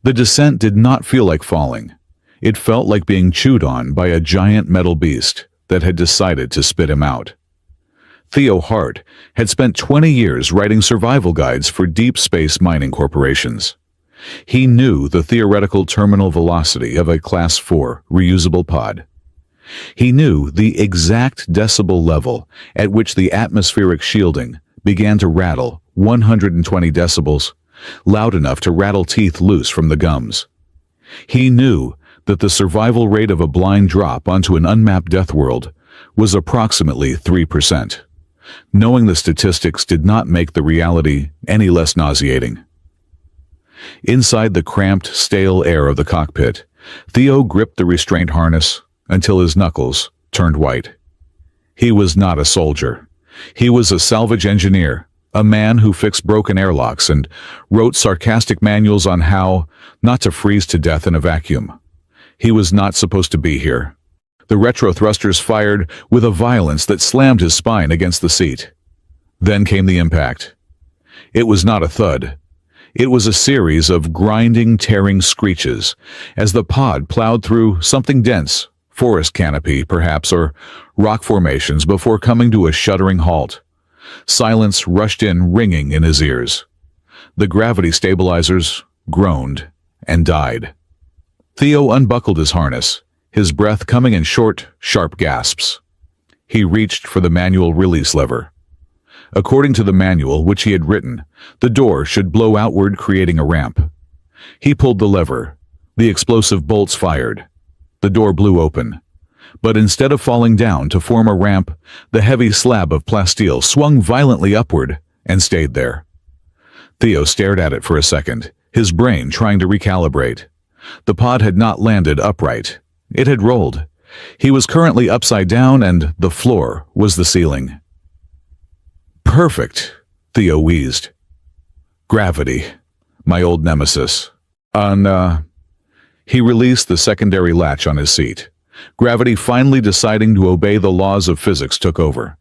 The descent did not feel like falling. It felt like being chewed on by a giant metal beast that had decided to spit him out. Theo Hart had spent 20 years writing survival guides for deep space mining corporations. He knew the theoretical terminal velocity of a Class 4 reusable pod. He knew the exact decibel level at which the atmospheric shielding began to rattle 120 decibels, loud enough to rattle teeth loose from the gums. He knew that the survival rate of a blind drop onto an unmapped death world was approximately 3%. Knowing the statistics did not make the reality any less nauseating. Inside the cramped, stale air of the cockpit, Theo gripped the restraint harness until his knuckles turned white. He was not a soldier. He was a salvage engineer, a man who fixed broken airlocks and wrote sarcastic manuals on how not to freeze to death in a vacuum. He was not supposed to be here. The retro thrusters fired with a violence that slammed his spine against the seat. Then came the impact. It was not a thud. It was a series of grinding, tearing screeches as the pod plowed through something dense, forest canopy perhaps, or rock formations before coming to a shuddering halt. Silence rushed in, ringing in his ears. The gravity stabilizers groaned and died. Theo unbuckled his harness, his breath coming in short, sharp gasps. He reached for the manual release lever. According to the manual which he had written, the door should blow outward, creating a ramp. He pulled the lever. The explosive bolts fired. The door blew open. But instead of falling down to form a ramp, the heavy slab of plasteel swung violently upward and stayed there. Theo stared at it for a second, his brain trying to recalibrate. The pod had not landed upright. It had rolled. He was currently upside down, and the floor was the ceiling. Perfect, Theo wheezed. Gravity, my old nemesis. He released the secondary latch on his seat. Gravity, finally deciding to obey the laws of physics, took over.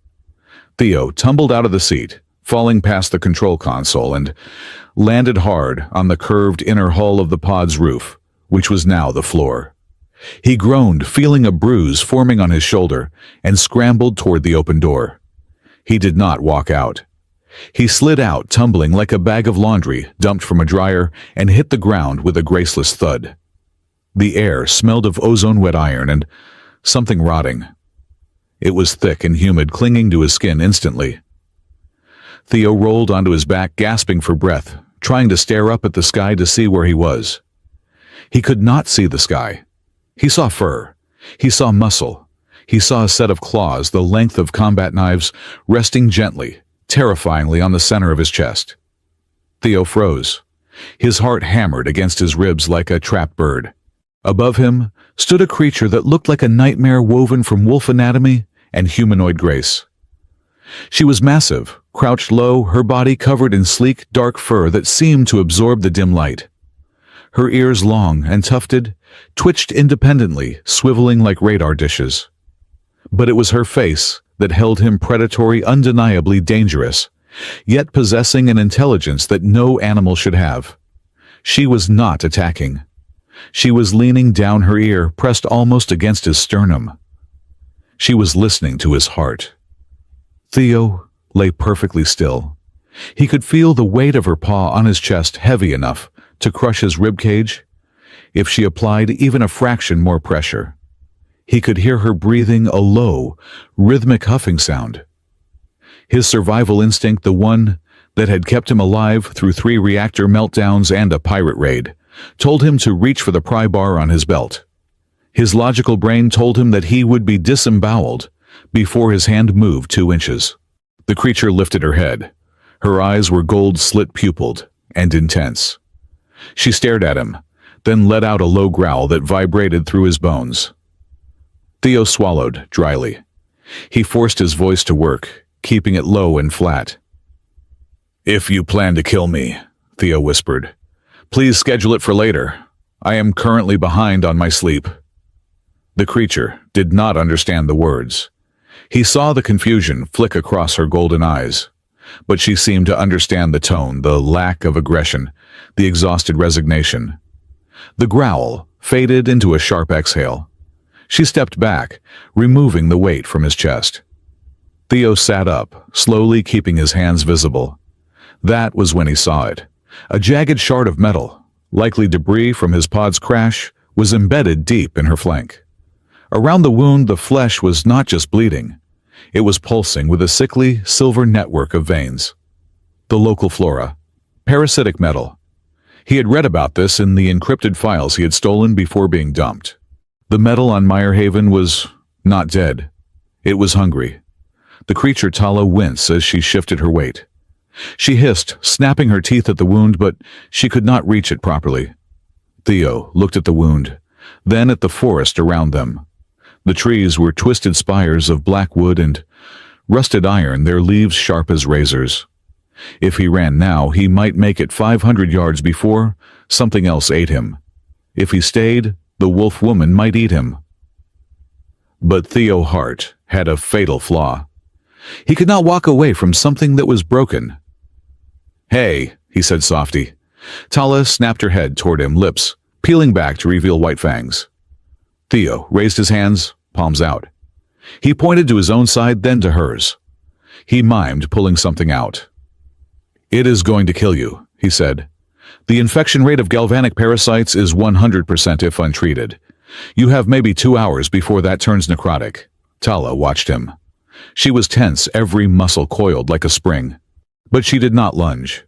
Theo tumbled out of the seat, falling past the control console, and landed hard on the curved inner hull of the pod's roof, which was now the floor. He groaned, feeling a bruise forming on his shoulder, and scrambled toward the open door. He did not walk out. He slid out, tumbling like a bag of laundry dumped from a dryer, and hit the ground with a graceless thud. The air smelled of ozone-wet iron and something rotting. It was thick and humid, clinging to his skin instantly. Theo rolled onto his back, gasping for breath, trying to stare up at the sky to see where he was. He could not see the sky. He saw fur. He saw muscle. He saw a set of claws the length of combat knives resting gently, terrifyingly on the center of his chest. Theo froze. His heart hammered against his ribs like a trapped bird. Above him stood a creature that looked like a nightmare woven from wolf anatomy and humanoid grace. She was massive, crouched low, her body covered in sleek, dark fur that seemed to absorb the dim light. Her ears, long and tufted, twitched independently, swiveling like radar dishes. But it was her face that held him predatory, undeniably dangerous, yet possessing an intelligence that no animal should have. She was not attacking. She was leaning down, her ear pressed almost against his sternum. She was listening to his heart. Theo lay perfectly still. He could feel the weight of her paw on his chest, heavy enough to crush his ribcage if she applied even a fraction more pressure. He could hear her breathing, a low, rhythmic huffing sound. His survival instinct, the one that had kept him alive through 3 reactor meltdowns and a pirate raid, told him to reach for the pry bar on his belt. His logical brain told him that he would be disemboweled before his hand moved 2 inches. The creature lifted her head. Her eyes were gold slit-pupilled and intense. She stared at him, then let out a low growl that vibrated through his bones. Theo swallowed dryly. He forced his voice to work, keeping it low and flat. "If you plan to kill me," Theo whispered, "please schedule it for later. I am currently behind on my sleep." The creature did not understand the words. He saw the confusion flick across her golden eyes, but she seemed to understand the tone, the lack of aggression, the exhausted resignation. The growl faded into a sharp exhale. She stepped back, removing the weight from his chest. Theo sat up, slowly keeping his hands visible. That was when he saw it. A jagged shard of metal, likely debris from his pod's crash, was embedded deep in her flank. Around the wound, the flesh was not just bleeding. It was pulsing with a sickly, silver network of veins. The local flora. Parasitic metal. He had read about this in the encrypted files he had stolen before being dumped. The metal on Meyerhaven was not dead. It was hungry. The creature Tala winced as she shifted her weight. She hissed, snapping her teeth at the wound, but she could not reach it properly. Theo looked at the wound, then at the forest around them. The trees were twisted spires of black wood and rusted iron, their leaves sharp as razors. If he ran now, he might make it 500 yards before something else ate him. If he stayed, the wolf woman might eat him. But Theo Hart had a fatal flaw. He could not walk away from something that was broken. "Hey," he said softly. Tala snapped her head toward him, lips peeling back to reveal white fangs. Theo raised his hands, palms out. He pointed to his own side, then to hers. He mimed pulling something out. "It is going to kill you," he said. "The infection rate of galvanic parasites is 100% if untreated. You have maybe 2 hours before that turns necrotic." Tala watched him. She was tense, every muscle coiled like a spring. But she did not lunge.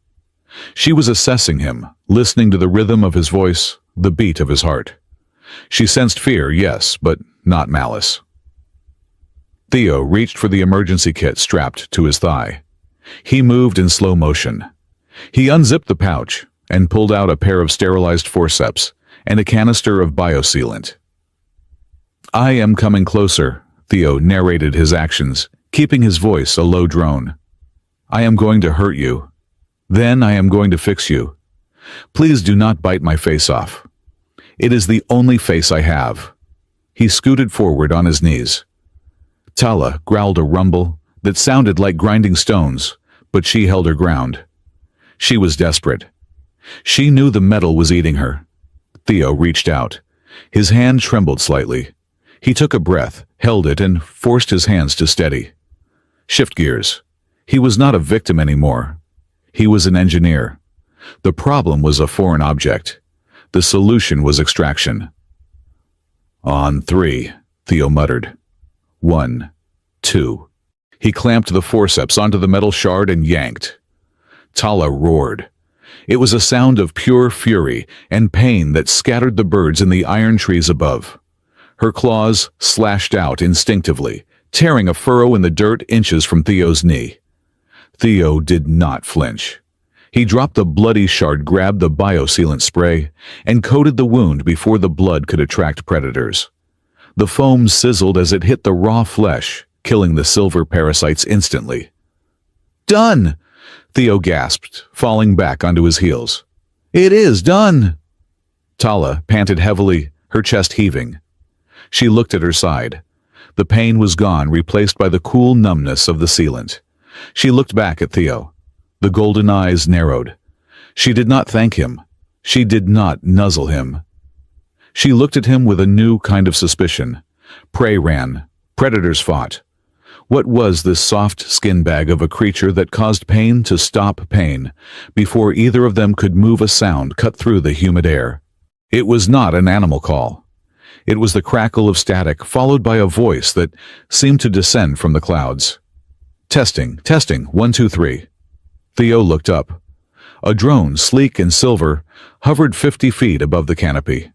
She was assessing him, listening to the rhythm of his voice, the beat of his heart. She sensed fear, yes, but not malice. Theo reached for the emergency kit strapped to his thigh. He moved in slow motion. He unzipped the pouch and pulled out a pair of sterilized forceps and a canister of biosealant. "I am coming closer," Theo narrated his actions, keeping his voice a low drone. "I am going to hurt you. Then I am going to fix you. Please do not bite my face off. It is the only face I have." He scooted forward on his knees. Tala growled a rumble that sounded like grinding stones, but she held her ground. She was desperate. She knew the metal was eating her. Theo reached out. His hand trembled slightly. He took a breath, held it, and forced his hands to steady. Shift gears. He was not a victim anymore. He was an engineer. The problem was a foreign object. The solution was extraction. "On 3, Theo muttered. 1, 2. He clamped the forceps onto the metal shard and yanked. Tala roared. It was a sound of pure fury and pain that scattered the birds in the iron trees above. Her claws slashed out instinctively, tearing a furrow in the dirt inches from Theo's knee. Theo did not flinch. He dropped the bloody shard, grabbed the biosealant spray, and coated the wound before the blood could attract predators. The foam sizzled as it hit the raw flesh, killing the silver parasites instantly. "Done!" Theo gasped, falling back onto his heels. "It is done!" Tala panted heavily, her chest heaving. She looked at her side. The pain was gone, replaced by the cool numbness of the sealant. She looked back at Theo. The golden eyes narrowed. She did not thank him. She did not nuzzle him. She looked at him with a new kind of suspicion. Prey ran. Predators fought. What was this soft skin bag of a creature that caused pain to stop pain, before either of them could move a sound cut through the humid air? It was not an animal call. It was the crackle of static, followed by a voice that seemed to descend from the clouds. "Testing, 1, 2, 3. Theo looked up. A drone, sleek and silver, hovered 50 feet above the canopy.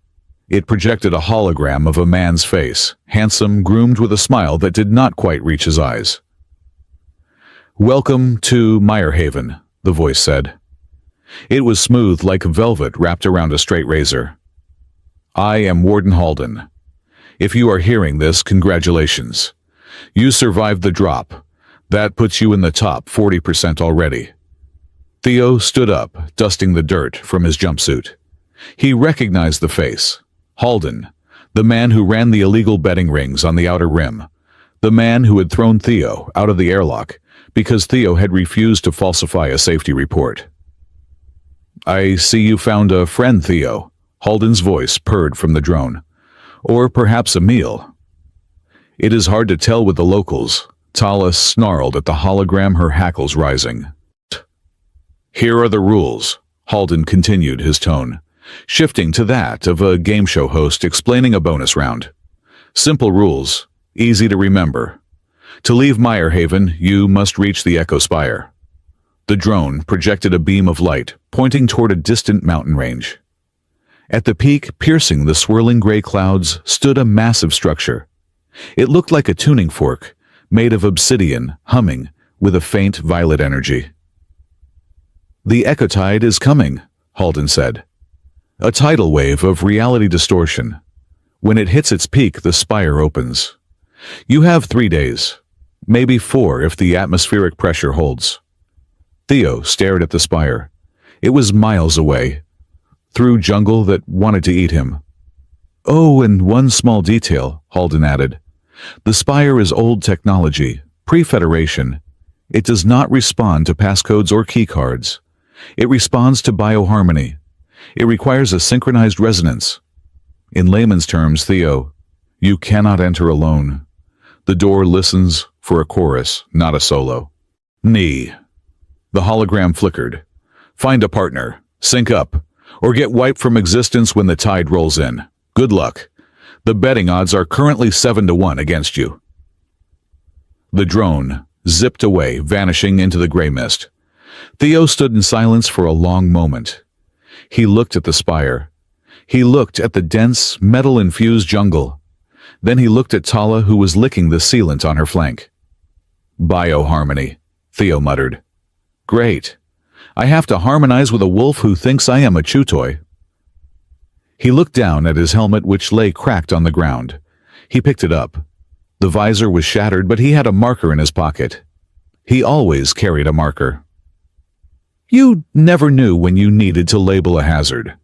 It projected a hologram of a man's face, handsome, groomed with a smile that did not quite reach his eyes. "Welcome to Meyerhaven," the voice said. It was smooth like velvet wrapped around a straight razor. "I am Warden Halden. If you are hearing this, congratulations. You survived the drop. That puts you in the top 40% already." Theo stood up, dusting the dirt from his jumpsuit. He recognized the face. Halden, the man who ran the illegal betting rings on the outer rim. The man who had thrown Theo out of the airlock because Theo had refused to falsify a safety report. "I see you found a friend, Theo," Halden's voice purred from the drone. Or perhaps a meal. It is hard to tell with the locals. Tala snarled at the hologram, her hackles rising. Here are the rules, Halden continued, his tone shifting to that of a game show host explaining a bonus round. Simple rules, easy to remember. To leave Meyerhaven, you must reach the Echo Spire. The drone projected a beam of light, pointing toward a distant mountain range. At the peak, piercing the swirling gray clouds, stood a massive structure. It looked like a tuning fork, made of obsidian, humming, with a faint violet energy. The ecotide is coming, Halden said. A tidal wave of reality distortion. When it hits its peak, the spire opens. You have 3 days, maybe 4 if the atmospheric pressure holds. Theo stared at the spire. It was miles away, through jungle that wanted to eat him. Oh, and one small detail, Halden added. The spire is old technology, pre-Federation. It does not respond to passcodes or keycards. It responds to bioharmony. It requires a synchronized resonance. In layman's terms, Theo, you cannot enter alone. The door listens for a chorus, not a solo. Knee. The hologram flickered. Find a partner, sync up, or get wiped from existence when the tide rolls in. Good luck. The betting odds are currently 7-1 against you. The drone zipped away, vanishing into the gray mist. Theo stood in silence for a long moment. He looked at the spire. He looked at the dense, metal-infused jungle. Then he looked at Tala, who was licking the sealant on her flank. Bioharmony, Theo muttered. Great. I have to harmonize with a wolf who thinks I am a chew toy. He looked down at his helmet, which lay cracked on the ground. He picked it up. The visor was shattered, but he had a marker in his pocket. He always carried a marker. You never knew when you needed to label a hazard.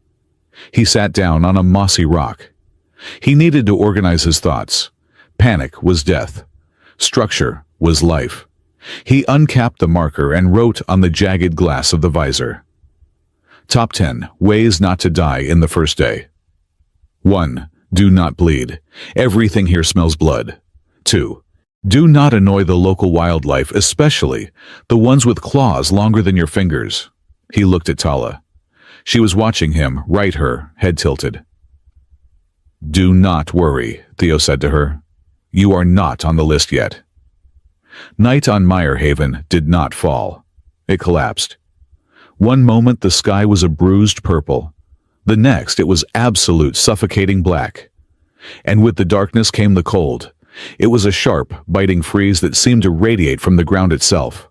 He sat down on a mossy rock. He needed to organize his thoughts. Panic was death. Structure was life. He uncapped the marker and wrote on the jagged glass of the visor. Top 10 ways not to die in the first day. 1. Do not bleed. Everything here smells blood. 2. Do not annoy the local wildlife, especially the ones with claws longer than your fingers. He looked at Tala. She was watching him, right her, head tilted. Do not worry, Theo said to her. You are not on the list yet. Night on Meyerhaven did not fall. It collapsed. One moment the sky was a bruised purple. The next it was absolute suffocating black. And with the darkness came the cold. It was a sharp, biting freeze that seemed to radiate from the ground itself.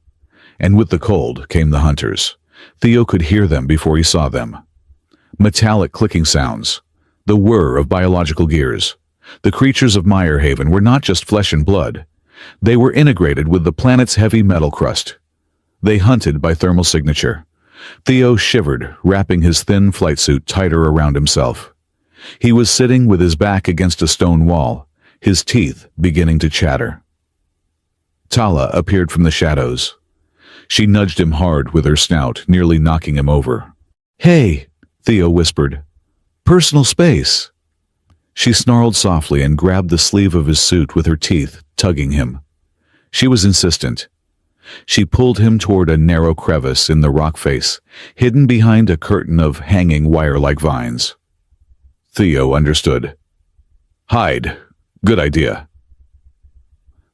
And with the cold came the hunters. Theo could hear them before he saw them. Metallic clicking sounds. The whir of biological gears. The creatures of Meyerhaven were not just flesh and blood. They were integrated with the planet's heavy metal crust. They hunted by thermal signature. Theo shivered, wrapping his thin flight suit tighter around himself. He was sitting with his back against a stone wall, his teeth beginning to chatter. Tala appeared from the shadows. She nudged him hard with her snout, nearly knocking him over. Hey, Theo whispered. Personal space. She snarled softly and grabbed the sleeve of his suit with her teeth, tugging him. She was insistent. She pulled him toward a narrow crevice in the rock face, hidden behind a curtain of hanging wire-like vines. Theo understood. Hide. Good idea.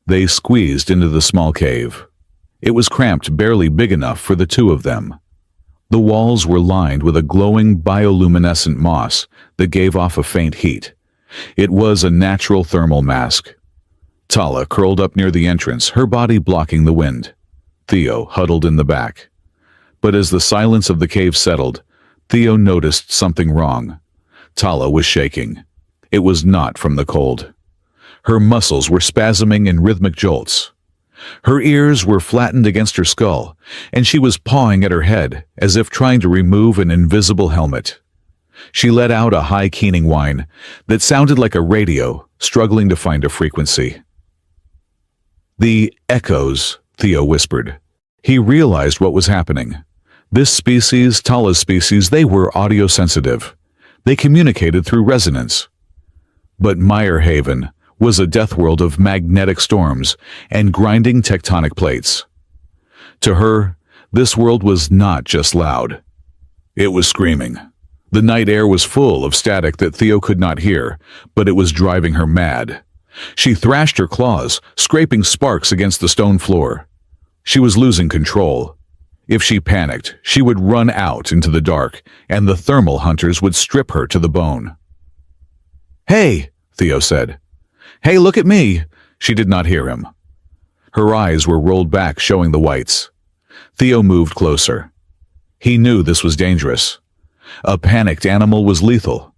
They squeezed into the small cave. It was cramped, barely big enough for the two of them. The walls were lined with a glowing bioluminescent moss that gave off a faint heat. It was a natural thermal mask. Tala curled up near the entrance, her body blocking the wind. Theo huddled in the back. But as the silence of the cave settled, Theo noticed something wrong. Tala was shaking. It was not from the cold. Her muscles were spasming in rhythmic jolts. Her ears were flattened against her skull, and she was pawing at her head, as if trying to remove an invisible helmet. She let out a high keening whine that sounded like a radio struggling to find a frequency. The echoes, Theo whispered. He realized what was happening. This species, Tala's species, they were audio-sensitive. They communicated through resonance. But Meyerhaven was a death world of magnetic storms and grinding tectonic plates. To her, this world was not just loud. It was screaming. The night air was full of static that Theo could not hear, but it was driving her mad. She thrashed her claws, scraping sparks against the stone floor. She was losing control. If she panicked, she would run out into the dark, and the thermal hunters would strip her to the bone. "Hey," Theo said. "Hey, look at me." She did not hear him. Her eyes were rolled back, showing the whites. Theo moved closer. He knew this was dangerous. A panicked animal was lethal.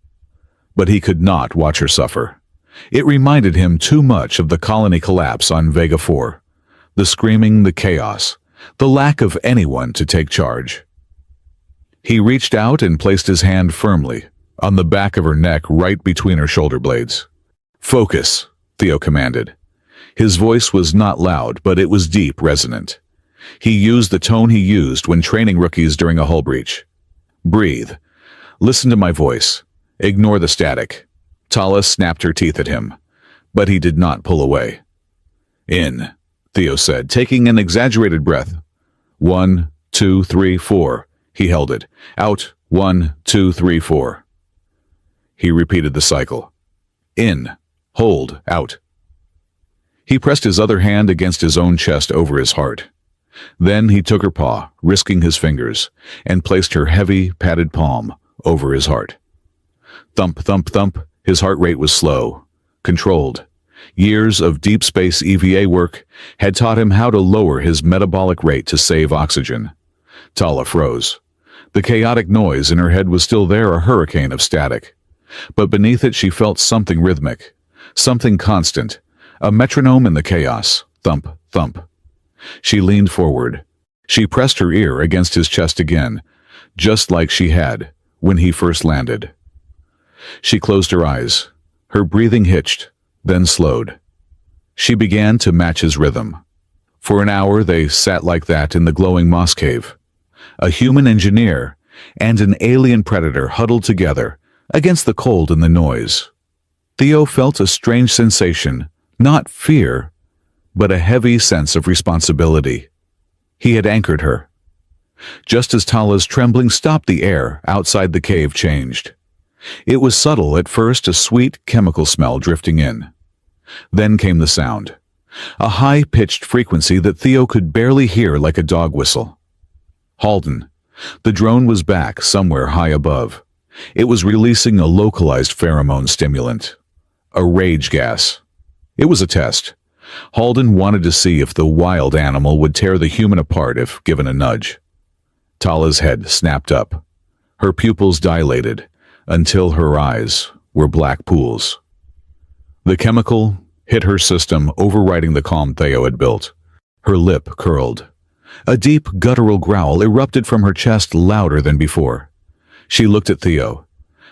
But he could not watch her suffer. It reminded him too much of the colony collapse on Vega 4. The screaming, the chaos, the lack of anyone to take charge. He reached out and placed his hand firmly on the back of her neck, right between her shoulder blades. "Focus," Theo commanded. His voice was not loud, but it was deep, resonant. He used the tone he used when training rookies during a hull breach. "Breathe. Listen to my voice. Ignore the static." Tala snapped her teeth at him, but he did not pull away. "In," Theo said, taking an exaggerated breath. 1, 2, 3, 4. He held it. Out. 1, 2, 3, 4. He repeated the cycle. In. Hold. Out. He pressed his other hand against his own chest over his heart. Then he took her paw, risking his fingers, and placed her heavy, padded palm over his heart. Thump, thump, thump. His heart rate was slow, controlled. Years of deep space EVA work had taught him how to lower his metabolic rate to save oxygen. Tala froze. The chaotic noise in her head was still there, a hurricane of static. But beneath it she felt something rhythmic, something constant, a metronome in the chaos. Thump, thump. She leaned forward. She pressed her ear against his chest again, just like she had when he first landed. She closed her eyes. Her breathing hitched, then slowed. She began to match his rhythm. For an hour they sat like that in the glowing moss cave. A human engineer and an alien predator huddled together against the cold and the noise. Theo felt a strange sensation, not fear, but a heavy sense of responsibility. He had anchored her. Just as Tala's trembling stopped, the air outside the cave changed. It was subtle at first, a sweet chemical smell drifting in. Then came the sound, a high-pitched frequency that Theo could barely hear, like a dog whistle. Halden. The drone was back somewhere high above. It was releasing a localized pheromone stimulant, a rage gas. It was a test. Halden wanted to see if the wild animal would tear the human apart if given a nudge. Tala's head snapped up. Her pupils dilated until her eyes were black pools. The chemical hit her system, overriding the calm Theo had built. Her lip curled. A deep, guttural growl erupted from her chest, louder than before. She looked at Theo,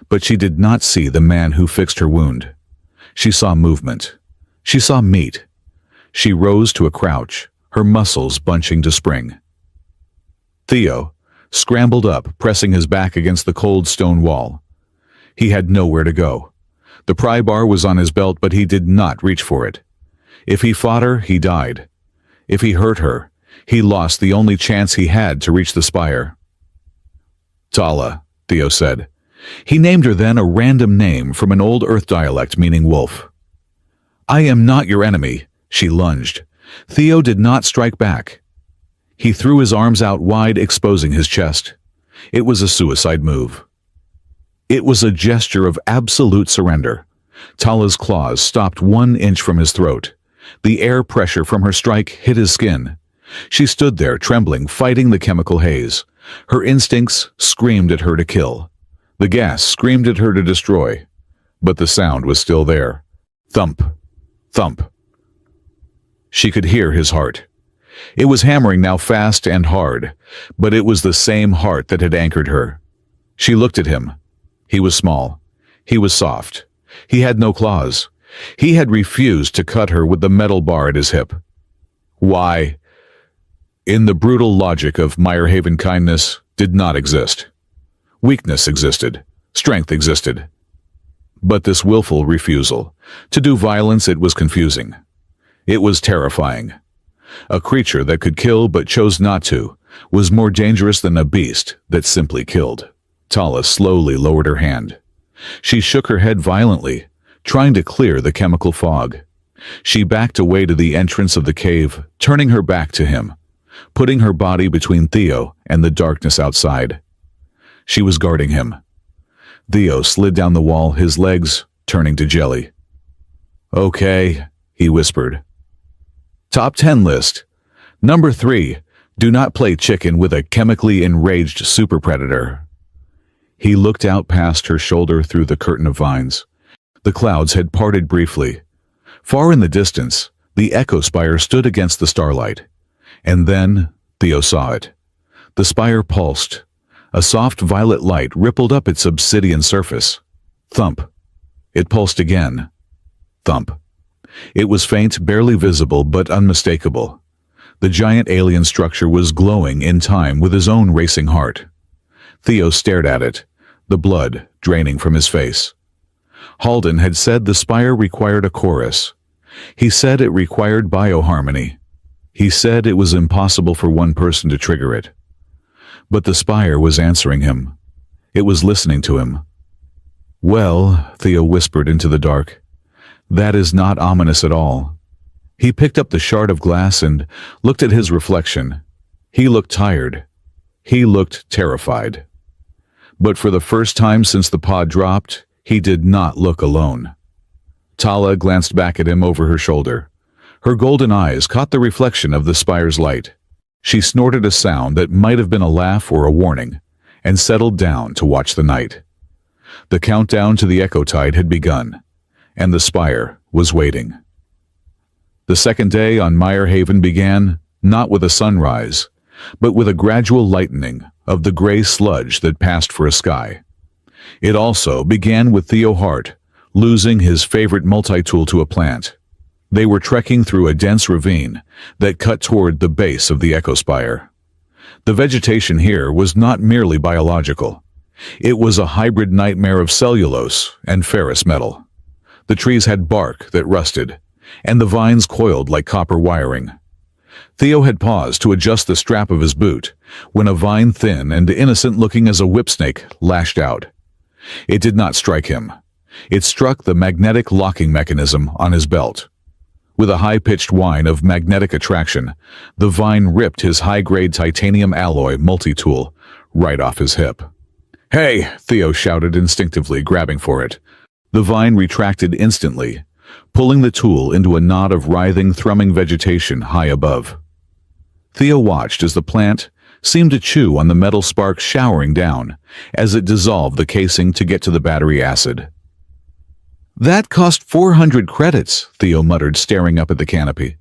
but she did not see the man who fixed her wound. She saw movement. She saw meat. She rose to a crouch, her muscles bunching to spring. Theo scrambled up, pressing his back against the cold stone wall. He had nowhere to go. The pry bar was on his belt, but he did not reach for it. If he fought her, he died. If he hurt her, he lost the only chance he had to reach the spire. Tala, Theo said. He named her then, a random name from an old Earth dialect meaning wolf. "I am not your enemy," she lunged. Theo did not strike back. He threw his arms out wide, exposing his chest. It was a suicide move. It was a gesture of absolute surrender. Tala's claws stopped 1 inch from his throat. The air pressure from her strike hit his skin. She stood there, trembling, fighting the chemical haze. Her instincts screamed at her to kill. The gas screamed at her to destroy. But the sound was still there. Thump, thump. She could hear his heart. It was hammering now, fast and hard, but it was the same heart that had anchored her. She looked at him. He was small. He was soft. He had no claws. He had refused to cut her with the metal bar at his hip. Why? In the brutal logic of Meyerhaven, kindness did not exist. Weakness existed. Strength existed. But this willful refusal to do violence, it was confusing. It was terrifying. A creature that could kill but chose not to was more dangerous than a beast that simply killed. Tala slowly lowered her hand. She shook her head violently, trying to clear the chemical fog. She backed away to the entrance of the cave, turning her back to him, putting her body between Theo and the darkness outside. She was guarding him. Theo slid down the wall, his legs turning to jelly. "Okay," he whispered. Top 10 list. Number 3. Do not play chicken with a chemically enraged super predator. He looked out past her shoulder through the curtain of vines. The clouds had parted briefly. Far in the distance, the echo spire stood against the starlight. And then Theo saw it. The spire pulsed. A soft violet light rippled up its obsidian surface. Thump. It pulsed again. Thump. It was faint, barely visible, but unmistakable. The giant alien structure was glowing in time with his own racing heart. Theo stared at it, the blood draining from his face. Halden had said the spire required a chorus. He said it required bioharmony. He said it was impossible for one person to trigger it. But the spire was answering him. It was listening to him. "Well," Theo whispered into the dark, "that is not ominous at all." He picked up the shard of glass and looked at his reflection. He looked tired. He looked terrified. But for the first time since the pod dropped, he did not look alone. Tala glanced back at him over her shoulder. Her golden eyes caught the reflection of the spire's light. She snorted a sound that might have been a laugh or a warning, and settled down to watch the night. The countdown to the echo tide had begun, and the spire was waiting. The second day on Meyer Haven began not with a sunrise, but with a gradual lightening of the gray sludge that passed for a sky. It also began with Theo Hart losing his favorite multi-tool to a plant. They were trekking through a dense ravine that cut toward the base of the echo spire. The vegetation here was not merely biological. It was a hybrid nightmare of cellulose and ferrous metal. The trees had bark that rusted, and the vines coiled like copper wiring. Theo had paused to adjust the strap of his boot when a vine, thin and innocent-looking as a whipsnake, lashed out. It did not strike him. It struck the magnetic locking mechanism on his belt. With a high-pitched whine of magnetic attraction, the vine ripped his high-grade titanium alloy multi-tool right off his hip. "Hey!" Theo shouted instinctively, grabbing for it. The vine retracted instantly, pulling the tool into a knot of writhing, thrumming vegetation high above. Theo watched as the plant seemed to chew on the metal sparks showering down as it dissolved the casing to get to the battery acid. "That cost 400 credits, Theo muttered, staring up at the canopy.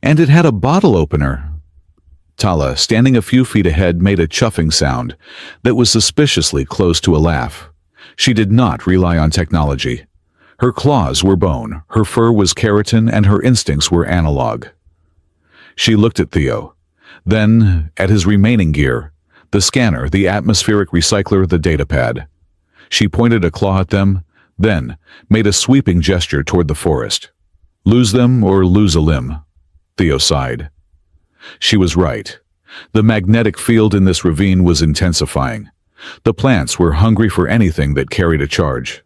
"And it had a bottle opener." Tala, standing a few feet ahead, made a chuffing sound that was suspiciously close to a laugh. She did not rely on technology. Her claws were bone, her fur was keratin, and her instincts were analog. She looked at Theo, then at his remaining gear, the scanner, the atmospheric recycler, the datapad. She pointed a claw at them, then made a sweeping gesture toward the forest. "Lose them or lose a limb," Theo sighed. She was right. The magnetic field in this ravine was intensifying. The plants were hungry for anything that carried a charge.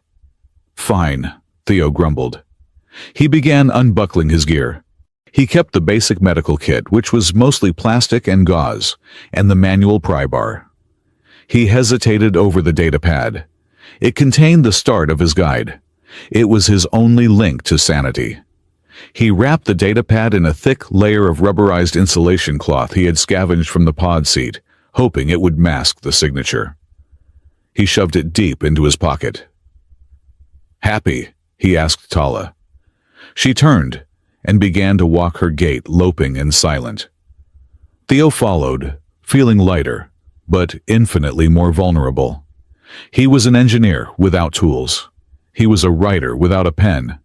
"Fine," Theo grumbled. He began unbuckling his gear. He kept the basic medical kit, which was mostly plastic and gauze, and the manual pry bar. He hesitated over the datapad. It contained the start of his guide. It was his only link to sanity. He wrapped the datapad in a thick layer of rubberized insulation cloth he had scavenged from the pod seat, hoping it would mask the signature. He shoved it deep into his pocket. "Happy?" he asked Tala. She turned and began to walk her gait, loping and silent. Theo followed, feeling lighter, but infinitely more vulnerable. He was an engineer without tools. He was a writer without a pen.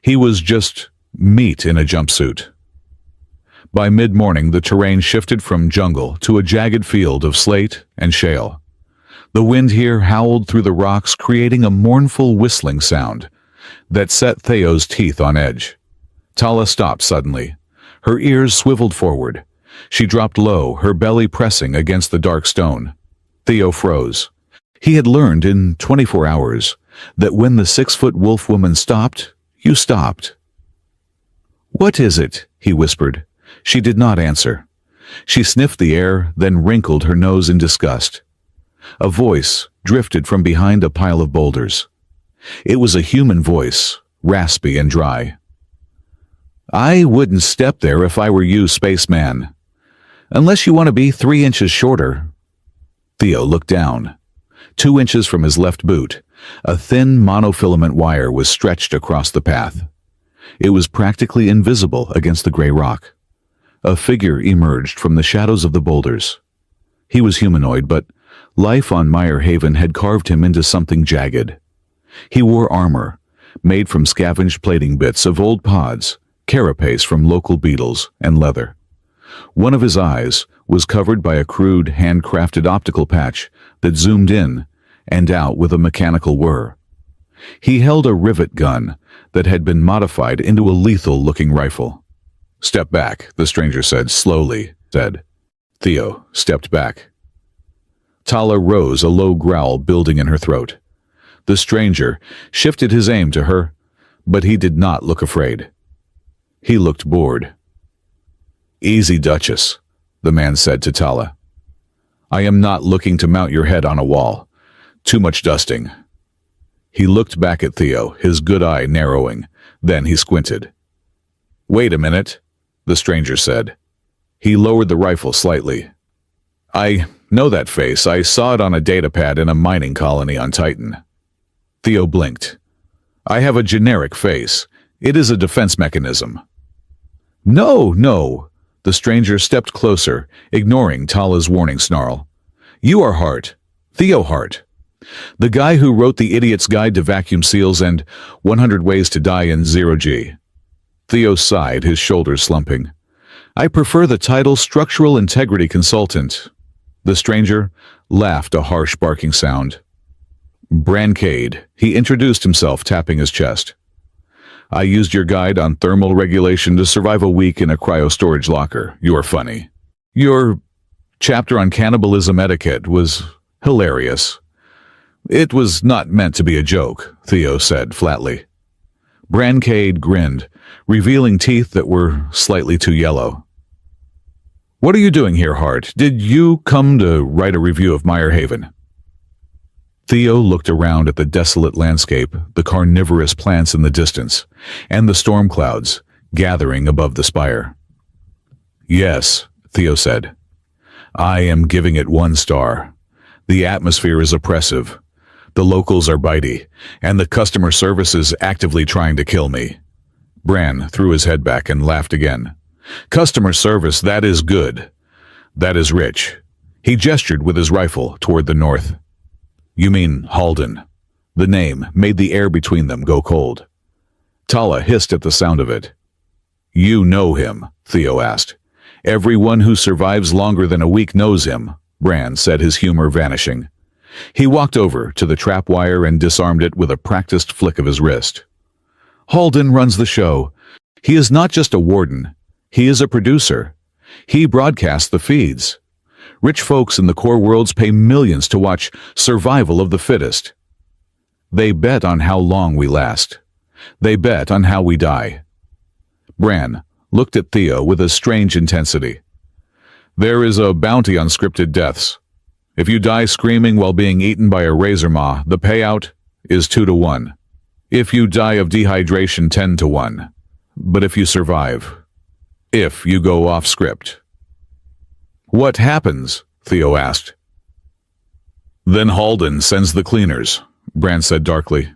He was just meat in a jumpsuit. By mid-morning, the terrain shifted from jungle to a jagged field of slate and shale. The wind here howled through the rocks, creating a mournful whistling sound that set Theo's teeth on edge. Tala stopped suddenly. Her ears swiveled forward. She dropped low, her belly pressing against the dark stone. Theo froze. He had learned in 24 hours that when the 6-foot wolf woman stopped, you stopped. "What is it?" he whispered. She did not answer. She sniffed the air, then wrinkled her nose in disgust. A voice drifted from behind a pile of boulders. It was a human voice, raspy and dry. "I wouldn't step there if I were you, spaceman. Unless you want to be 3 inches shorter." Theo looked down. 2 inches from his left boot, a thin monofilament wire was stretched across the path. It was practically invisible against the gray rock. A figure emerged from the shadows of the boulders. He was humanoid, but life on Mire Haven had carved him into something jagged. He wore armor, made from scavenged plating bits of old pods, carapace from local beetles, and leather. One of his eyes was covered by a crude, handcrafted optical patch that zoomed in and out with a mechanical whir. He held a rivet gun that had been modified into a lethal-looking rifle. "Step back," the stranger said, slowly. Theo stepped back. Tala rose, a low growl building in her throat. The stranger shifted his aim to her, but he did not look afraid. He looked bored. "Easy, Duchess," the man said to Tala. "I am not looking to mount your head on a wall. Too much dusting." He looked back at Theo, his good eye narrowing. Then he squinted. "Wait a minute," the stranger said. He lowered the rifle slightly. "I know that face. I saw it on a datapad in a mining colony on Titan." Theo blinked. "I have a generic face. It is a defense mechanism." No. The stranger stepped closer, ignoring Tala's warning snarl. "You are Hart. Theo Hart. The guy who wrote The Idiot's Guide to Vacuum Seals and 100 Ways to Die in 0G. Theo sighed, his shoulders slumping. "I prefer the title Structural Integrity Consultant." The stranger laughed, a harsh barking sound. "Brancade," he introduced himself, tapping his chest. "I used your guide on thermal regulation to survive a week in a cryo-storage locker. You're funny. Your chapter on cannibalism etiquette was hilarious." "It was not meant to be a joke," Theo said flatly. Brancade grinned, revealing teeth that were slightly too yellow. "What are you doing here, Hart? Did you come to write a review of Mire Haven?" Theo looked around at the desolate landscape, the carnivorous plants in the distance, and the storm clouds gathering above the spire. "Yes," Theo said. "I am giving it 1 star. The atmosphere is oppressive. The locals are bitey, and the customer service is actively trying to kill me." Bran threw his head back and laughed again. "Customer service, that is good. That is rich." He gestured with his rifle toward the north. "You mean Halden." The name made the air between them go cold. Tala hissed at the sound of it. "You know him?" Theo asked. "Everyone who survives longer than a week knows him," Bran said, his humor vanishing. He walked over to the trap wire and disarmed it with a practiced flick of his wrist. "Halden runs the show. He is not just a warden. He is a producer. He broadcasts the feeds. Rich folks in the core worlds pay millions to watch Survival of the Fittest. They bet on how long we last. They bet on how we die." Bran looked at Theo with a strange intensity. "There is a bounty on scripted deaths. If you die screaming while being eaten by a razor maw, the payout is 2-to-1. If you die of dehydration, 10-to-1. But if you survive, if you go off script." "What happens?" Theo asked. "Then Halden sends the cleaners," Bran said darkly.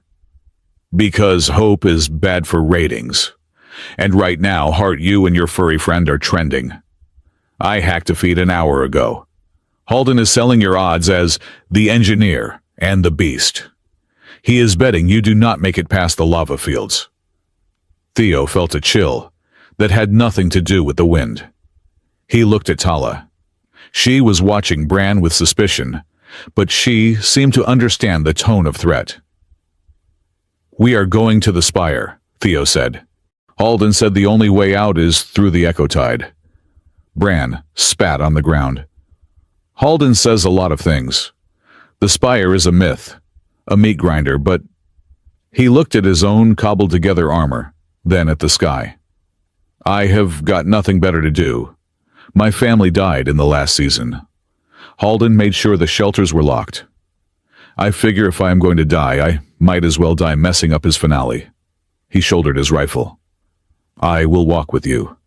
"Because hope is bad for ratings. And right now, Hart, you and your furry friend are trending. I hacked a feed an hour ago. Halden is selling your odds as the engineer and the beast. He is betting you do not make it past the lava fields." Theo felt a chill that had nothing to do with the wind. He looked at Tala. She was watching Bran with suspicion, but she seemed to understand the tone of threat. "We are going to the spire," Theo said. "Halden said the only way out is through the echo tide." Bran spat on the ground. "Halden says a lot of things. The spire is a myth, a meat grinder, but—" He looked at his own cobbled-together armor, then at the sky. "I have got nothing better to do. My family died in the last season. Halden made sure the shelters were locked. I figure if I am going to die, I might as well die messing up his finale." He shouldered his rifle. "I will walk with you.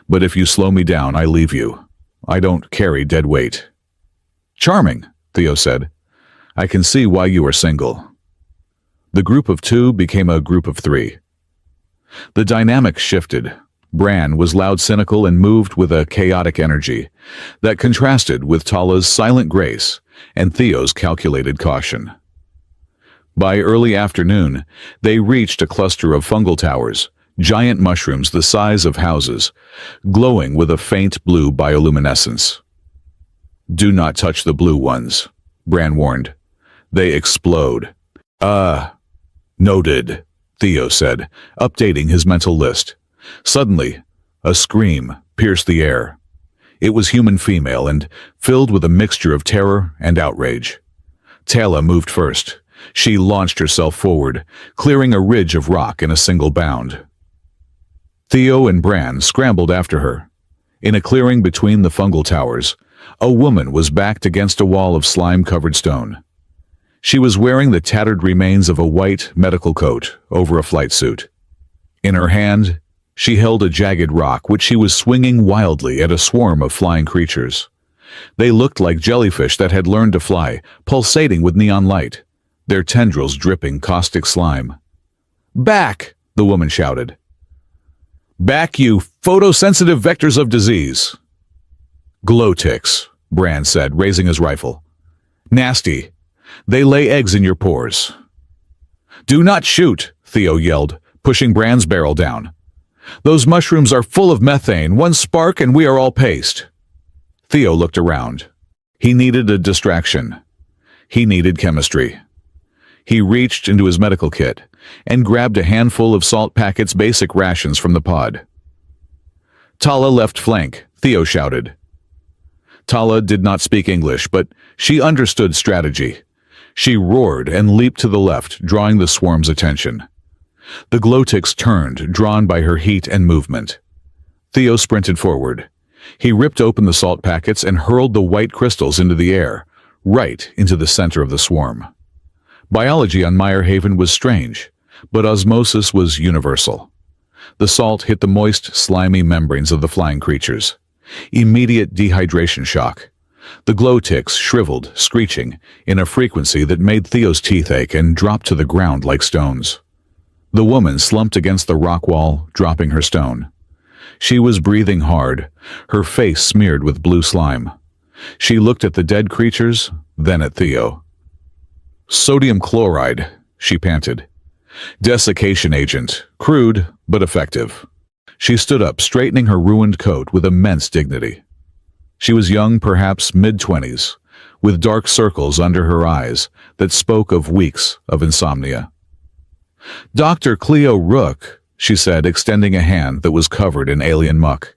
But if you slow me down, I leave you. I don't carry dead weight." "Charming," Theo said. "I can see why you are single." The group of two became a group of three. The dynamic shifted. Bran was loud, cynical, and moved with a chaotic energy that contrasted with Tala's silent grace and Theo's calculated caution. By early afternoon, they reached a cluster of fungal towers, giant mushrooms the size of houses, glowing with a faint blue bioluminescence. "Do not touch the blue ones," Bran warned. "They explode." Noted," Theo said, updating his mental list. Suddenly, a scream pierced the air. It was human female and filled with a mixture of terror and outrage. Tala moved first. She launched herself forward, clearing a ridge of rock in a single bound. Theo and Bran scrambled after her. In a clearing between the fungal towers, a woman was backed against a wall of slime-covered stone. She was wearing the tattered remains of a white medical coat over a flight suit. In her hand, she held a jagged rock which she was swinging wildly at a swarm of flying creatures. They looked like jellyfish that had learned to fly, pulsating with neon light, their tendrils dripping caustic slime. "Back!" the woman shouted. "Back, you photosensitive vectors of disease!" "Glow ticks," Bran said, raising his rifle. "Nasty. They lay eggs in your pores." "Do not shoot," Theo yelled, pushing Bran's barrel down. "Those mushrooms are full of methane. One spark and we are all paste." Theo looked around. He needed a distraction. He needed chemistry. He reached into his medical kit and grabbed a handful of salt packets, basic rations from the pod. "Tala left flank," Theo shouted. Tala did not speak English, but she understood strategy. She roared and leaped to the left, drawing the swarm's attention. The glowticks turned, drawn by her heat and movement. Theo sprinted forward. He ripped open the salt packets and hurled the white crystals into the air, right into the center of the swarm. Biology on Meyerhaven was strange, but osmosis was universal. The salt hit the moist, slimy membranes of the flying creatures. Immediate dehydration shock. The glow ticks shriveled, screeching, in a frequency that made Theo's teeth ache and dropped to the ground like stones. The woman slumped against the rock wall, dropping her stone. She was breathing hard, her face smeared with blue slime. She looked at the dead creatures, then at Theo. "Sodium chloride," she panted. "Desiccation agent, crude but effective." She stood up, straightening her ruined coat with immense dignity. She was young, perhaps mid-20s, with dark circles under her eyes that spoke of weeks of insomnia. "Dr. Cleo Rook," she said, extending a hand that was covered in alien muck.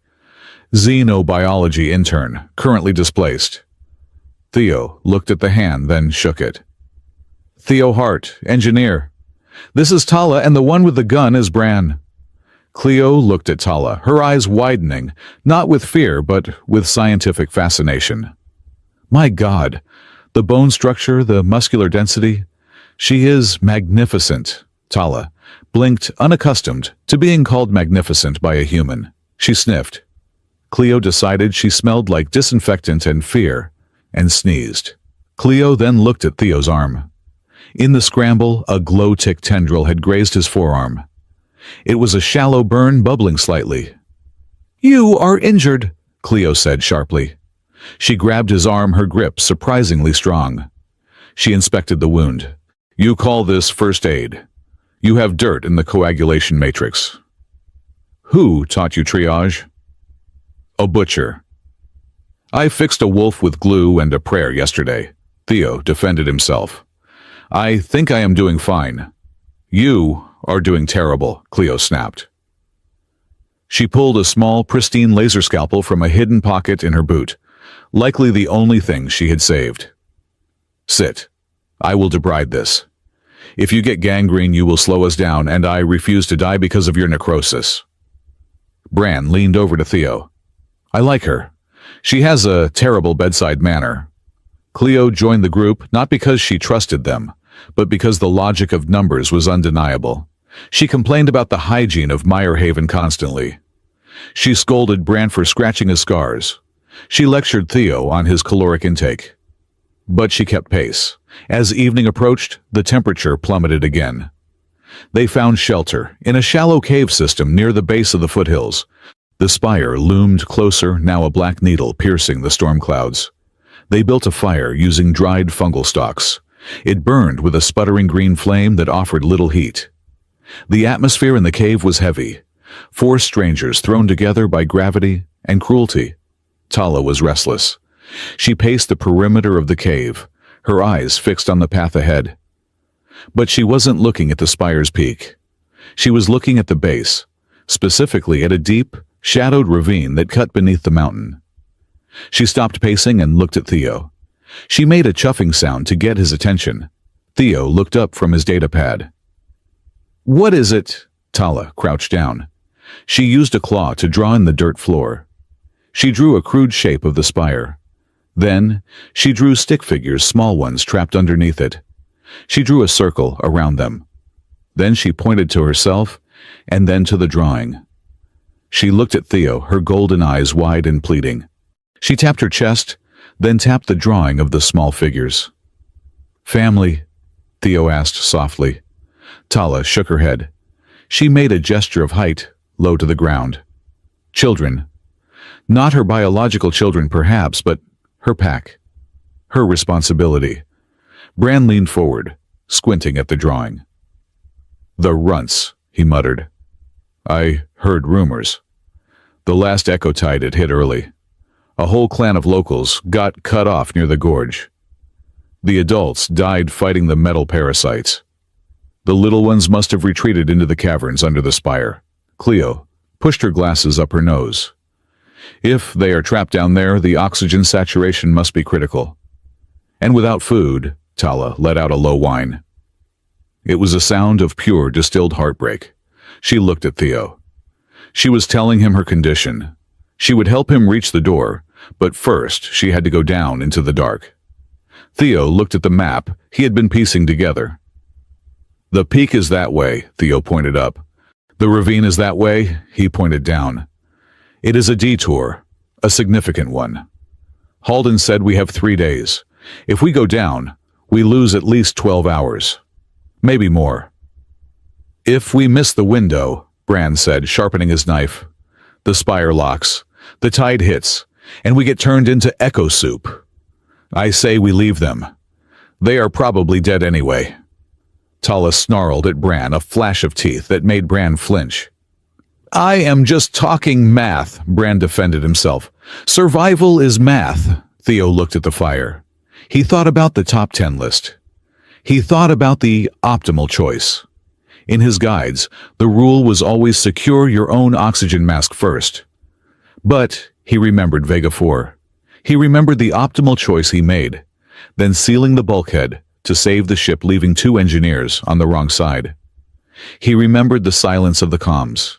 "Xenobiology intern, currently displaced." Theo looked at the hand, then shook it. "Theo Hart, engineer. This is Tala, and the one with the gun is Bran." Cleo looked at Tala, her eyes widening, not with fear, but with scientific fascination. "My God, the bone structure, the muscular density. She is magnificent." Tala blinked, unaccustomed to being called magnificent by a human. She sniffed. Cleo decided she smelled like disinfectant and fear, and sneezed. Cleo then looked at Theo's arm. In the scramble, a glow-tick tendril had grazed his forearm. It was a shallow burn, bubbling slightly. "You are injured," Cleo said sharply. She grabbed his arm, her grip surprisingly strong. She inspected the wound. "You call this first aid. You have dirt in the coagulation matrix." "Who taught you triage?" "A butcher. I fixed a wolf with glue and a prayer yesterday." Theo defended himself. I think I am doing fine. You are doing terrible, Cleo snapped. She pulled a small, pristine laser scalpel from a hidden pocket in her boot, likely the only thing she had saved. Sit. I will debride this. If you get gangrene, you will slow us down, and I refuse to die because of your necrosis. Bran leaned over to Theo. I like her. She has a terrible bedside manner. Cleo joined the group not because she trusted them, but because the logic of numbers was undeniable. She complained about the hygiene of Meyerhaven constantly. She scolded Bran for scratching his scars. She lectured Theo on his caloric intake. But she kept pace. As evening approached, the temperature plummeted again. They found shelter in a shallow cave system near the base of the foothills. The spire loomed closer, now a black needle piercing the storm clouds. They built a fire using dried fungal stalks. It burned with a sputtering green flame that offered little heat. The atmosphere in the cave was heavy. 4 strangers thrown together by gravity and cruelty. Tala was restless. She paced the perimeter of the cave, her eyes fixed on the path ahead. But she wasn't looking at the spire's peak. She was looking at the base, specifically at a deep, shadowed ravine that cut beneath the mountain. She stopped pacing and looked at Theo. She made a chuffing sound to get his attention. Theo looked up from his datapad. What is it? Tala crouched down. She used a claw to draw in the dirt floor. She drew a crude shape of the spire. Then, she drew stick figures, small ones trapped underneath it. She drew a circle around them. Then she pointed to herself, and then to the drawing. She looked at Theo, her golden eyes wide and pleading. She tapped her chest, then tapped the drawing of the small figures. Family? Theo asked softly. Tala shook her head. She made a gesture of height, low to the ground. Children. Not her biological children, perhaps, but her pack. Her responsibility. Bran leaned forward, squinting at the drawing. The runts, he muttered. I heard rumors. The last echo tide had hit early. A whole clan of locals got cut off near the gorge. The adults died fighting the metal parasites. The little ones must have retreated into the caverns under the spire. Cleo pushed her glasses up her nose. If they are trapped down there, the oxygen saturation must be critical. And without food, Tala let out a low whine. It was a sound of pure distilled heartbreak. She looked at Theo. She was telling him her condition. She would help him reach the door, but first she had to go down into the dark. Theo looked at the map he had been piecing together. The peak is that way, Theo pointed up. The ravine is that way, he pointed down. It is a detour, a significant one. Halden said we have 3 days. If we go down, we lose at least 12 hours. Maybe more. If we miss the window, Bran said, sharpening his knife, the spire locks, the tide hits, and we get turned into echo soup. I say we leave them. They are probably dead anyway. Tala snarled at Bran, a flash of teeth that made Bran flinch. I am just talking math, Bran defended himself. Survival is math. Theo looked at the fire. He thought about the top 10 list. He thought about the optimal choice. In his guides, the rule was always secure your own oxygen mask first. But he remembered Vega 4. He remembered the optimal choice he made, then sealing the bulkhead to save the ship, leaving 2 engineers on the wrong side. He remembered the silence of the comms.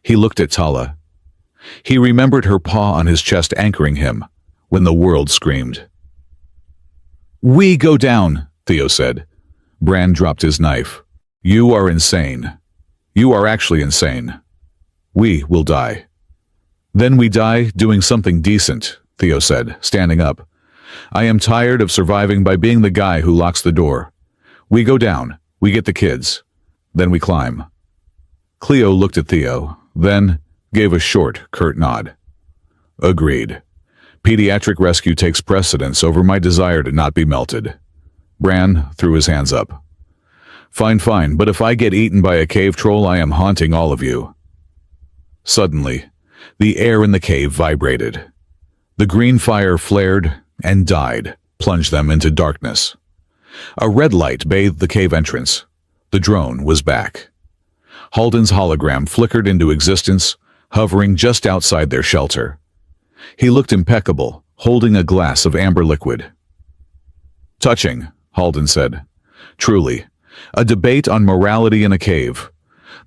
He looked at Tala. He remembered her paw on his chest anchoring him when the world screamed. We go down, Theo said. Bran dropped his knife. You are insane. You are actually insane. We will die. Then we die doing something decent, Theo said, standing up. I am tired of surviving by being the guy who locks the door. We go down. We get the kids. Then we climb. Cleo looked at Theo, then gave a short, curt nod. Agreed. Pediatric rescue takes precedence over my desire to not be melted. Bran threw his hands up. Fine, but if I get eaten by a cave troll, I am haunting all of you. Suddenly, the air in the cave vibrated. The green fire flared and died, plunged them into darkness. A red light bathed the cave entrance. The drone was back. Halden's hologram flickered into existence, hovering just outside their shelter. He looked impeccable, holding a glass of amber liquid. "Touching," Halden said. "Truly. A debate on morality in a cave.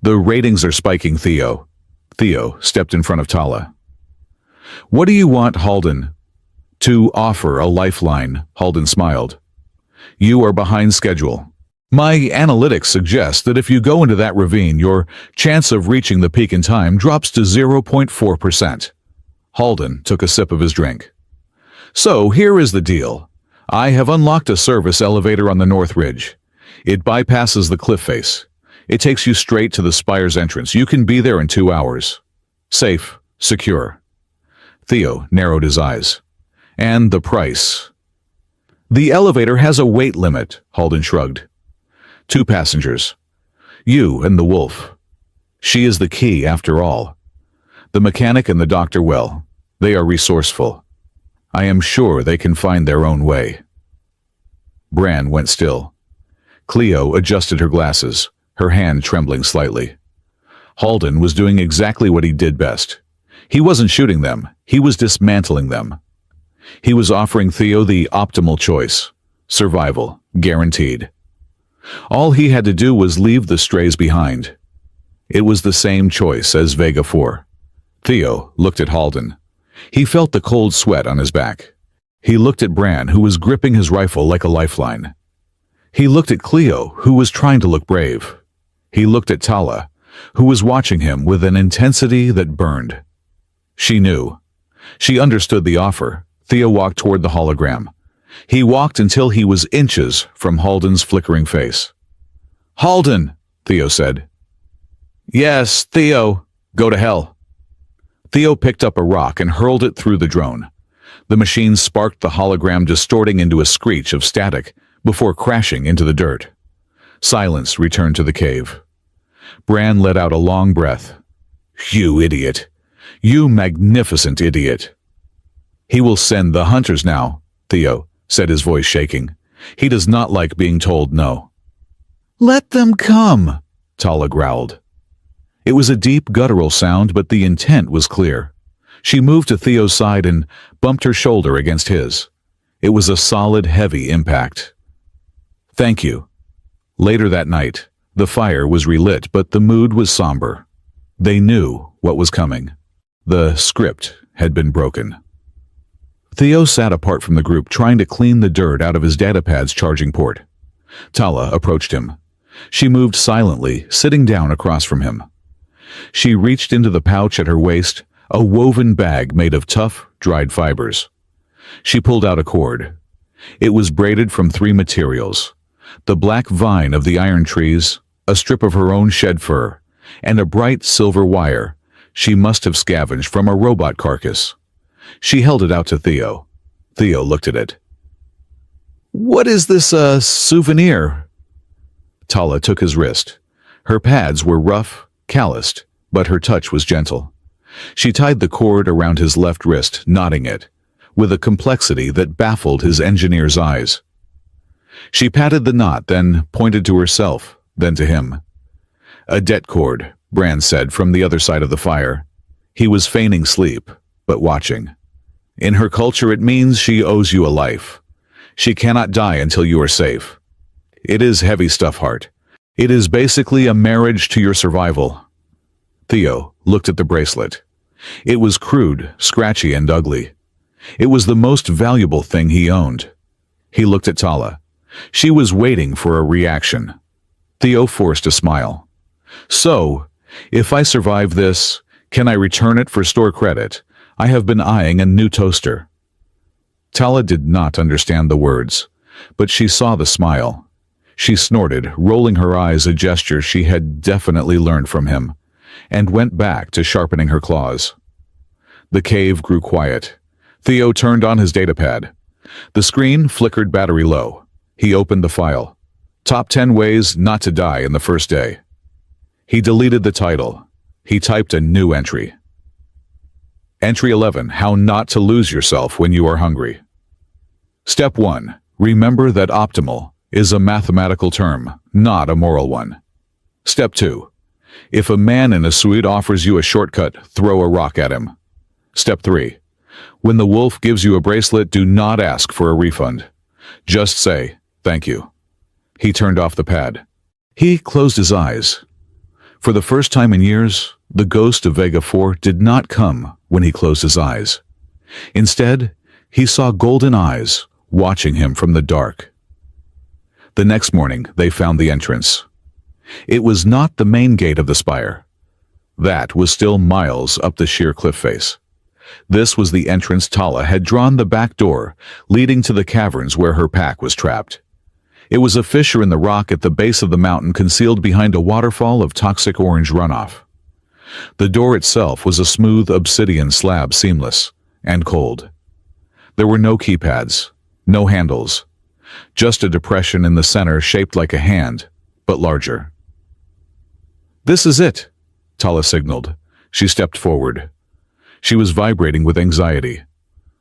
The ratings are spiking, Theo." Theo stepped in front of Tala. "What do you want, Halden?" "To offer a lifeline," Halden smiled. "You are behind schedule. My analytics suggest that if you go into that ravine, your chance of reaching the peak in time drops to 0.4%. Halden took a sip of his drink. "So here is the deal. I have unlocked a service elevator on the North Ridge. It bypasses the cliff face. It takes you straight to the spire's entrance. You can be there in 2 hours. Safe, secure." Theo narrowed his eyes. "And the price?" "The elevator has a weight limit," Halden shrugged. "2 passengers. You and the wolf. She is the key, after all. The mechanic and the doctor, well, they are resourceful. I am sure they can find their own way." Bran went still. Cleo adjusted her glasses, her hand trembling slightly. Halden was doing exactly what he did best. He wasn't shooting them, he was dismantling them. He was offering Theo the optimal choice. Survival, guaranteed. All he had to do was leave the strays behind. It was the same choice as Vega 4. Theo looked at Halden. He felt the cold sweat on his back. He looked at Bran, who was gripping his rifle like a lifeline. He looked at Cleo, who was trying to look brave. He looked at Tala, who was watching him with an intensity that burned. She knew. She understood the offer. Theo walked toward the hologram. He walked until he was inches from Halden's flickering face. "Halden," Theo said. "Yes, Theo. Go to hell." Theo picked up a rock and hurled it through the drone. The machine sparked the hologram, distorting into a screech of static before crashing into the dirt. Silence returned to the cave. Bran let out a long breath. "You idiot. You magnificent idiot." "He will send the hunters now," Theo said, his voice shaking. "He does not like being told no." "Let them come," Tala growled. It was a deep, guttural sound, but the intent was clear. She moved to Theo's side and bumped her shoulder against his. It was a solid, heavy impact. "Thank you." Later that night, the fire was relit, but the mood was somber. They knew what was coming. The script had been broken. Theo sat apart from the group, trying to clean the dirt out of his datapad's charging port. Tala approached him. She moved silently, sitting down across from him. She reached into the pouch at her waist, a woven bag made of tough, dried fibers. She pulled out a cord. It was braided from 3 materials: the black vine of the iron trees, a strip of her own shed fur, and a bright silver wire she must have scavenged from a robot carcass. She held it out to Theo. Theo looked at it. "What is this, souvenir?" Tala took his wrist. Her pads were rough, calloused, but her touch was gentle. She tied the cord around his left wrist, knotting it, with a complexity that baffled his engineer's eyes. She patted the knot, then pointed to herself, then to him. "A debt cord," Bran said from the other side of the fire. He was feigning sleep, but watching. "In her culture, it means she owes you a life. She cannot die until you are safe. It is heavy stuff, Hart. It is basically a marriage to your survival." Theo looked at the bracelet. It was crude, scratchy, and ugly. It was the most valuable thing he owned. He looked at Tala. She was waiting for a reaction. Theo forced a smile. "So, if I survive this, can I return it for store credit? I have been eyeing a new toaster." Tala did not understand the words, but she saw the smile. She snorted, rolling her eyes, a gesture she had definitely learned from him, and went back to sharpening her claws. The cave grew quiet. Theo turned on his datapad. The screen flickered battery low. He opened the file. Top 10 ways not to die in the first day. He deleted the title. He typed a new entry. Entry 11, how not to lose yourself when you are hungry. Step 1. Remember that optimal is a mathematical term, not a moral one. Step 2. If a man in a suit offers you a shortcut, throw a rock at him. Step 3. When the wolf gives you a bracelet, do not ask for a refund. Just say, "Thank you." He turned off the pad. He closed his eyes. For the first time in years, the ghost of Vega 4 did not come when he closed his eyes. Instead, he saw golden eyes watching him from the dark. The next morning, they found the entrance. It was not the main gate of the spire. That was still miles up the sheer cliff face. This was the entrance Tala had drawn the back door, leading to the caverns where her pack was trapped. It was a fissure in the rock at the base of the mountain concealed behind a waterfall of toxic orange runoff. The door itself was a smooth obsidian slab, seamless and cold. There were no keypads, no handles, just a depression in the center shaped like a hand, but larger. "This is it," Tala signaled. She stepped forward. She was vibrating with anxiety.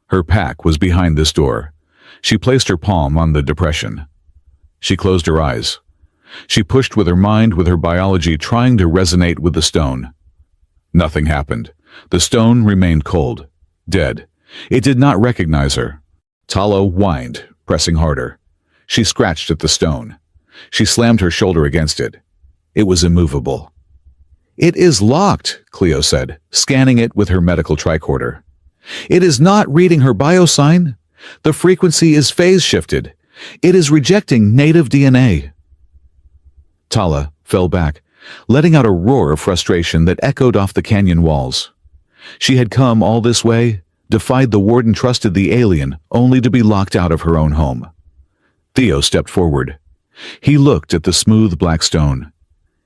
Her pack was behind this door. She placed her palm on the depression. She closed her eyes. She pushed with her mind, with her biology trying to resonate with the stone. Nothing happened. The stone remained cold, dead. It did not recognize her. Tala whined, pressing harder. She scratched at the stone. She slammed her shoulder against it. It was immovable. "It is locked," Cleo said, scanning it with her medical tricorder. "It is not reading her biosign. The frequency is phase-shifted. It is rejecting native DNA." Tala fell back, letting out a roar of frustration that echoed off the canyon walls. She had come all this way, defied the ward and trusted the alien, only to be locked out of her own home. Theo stepped forward. He looked at the smooth black stone.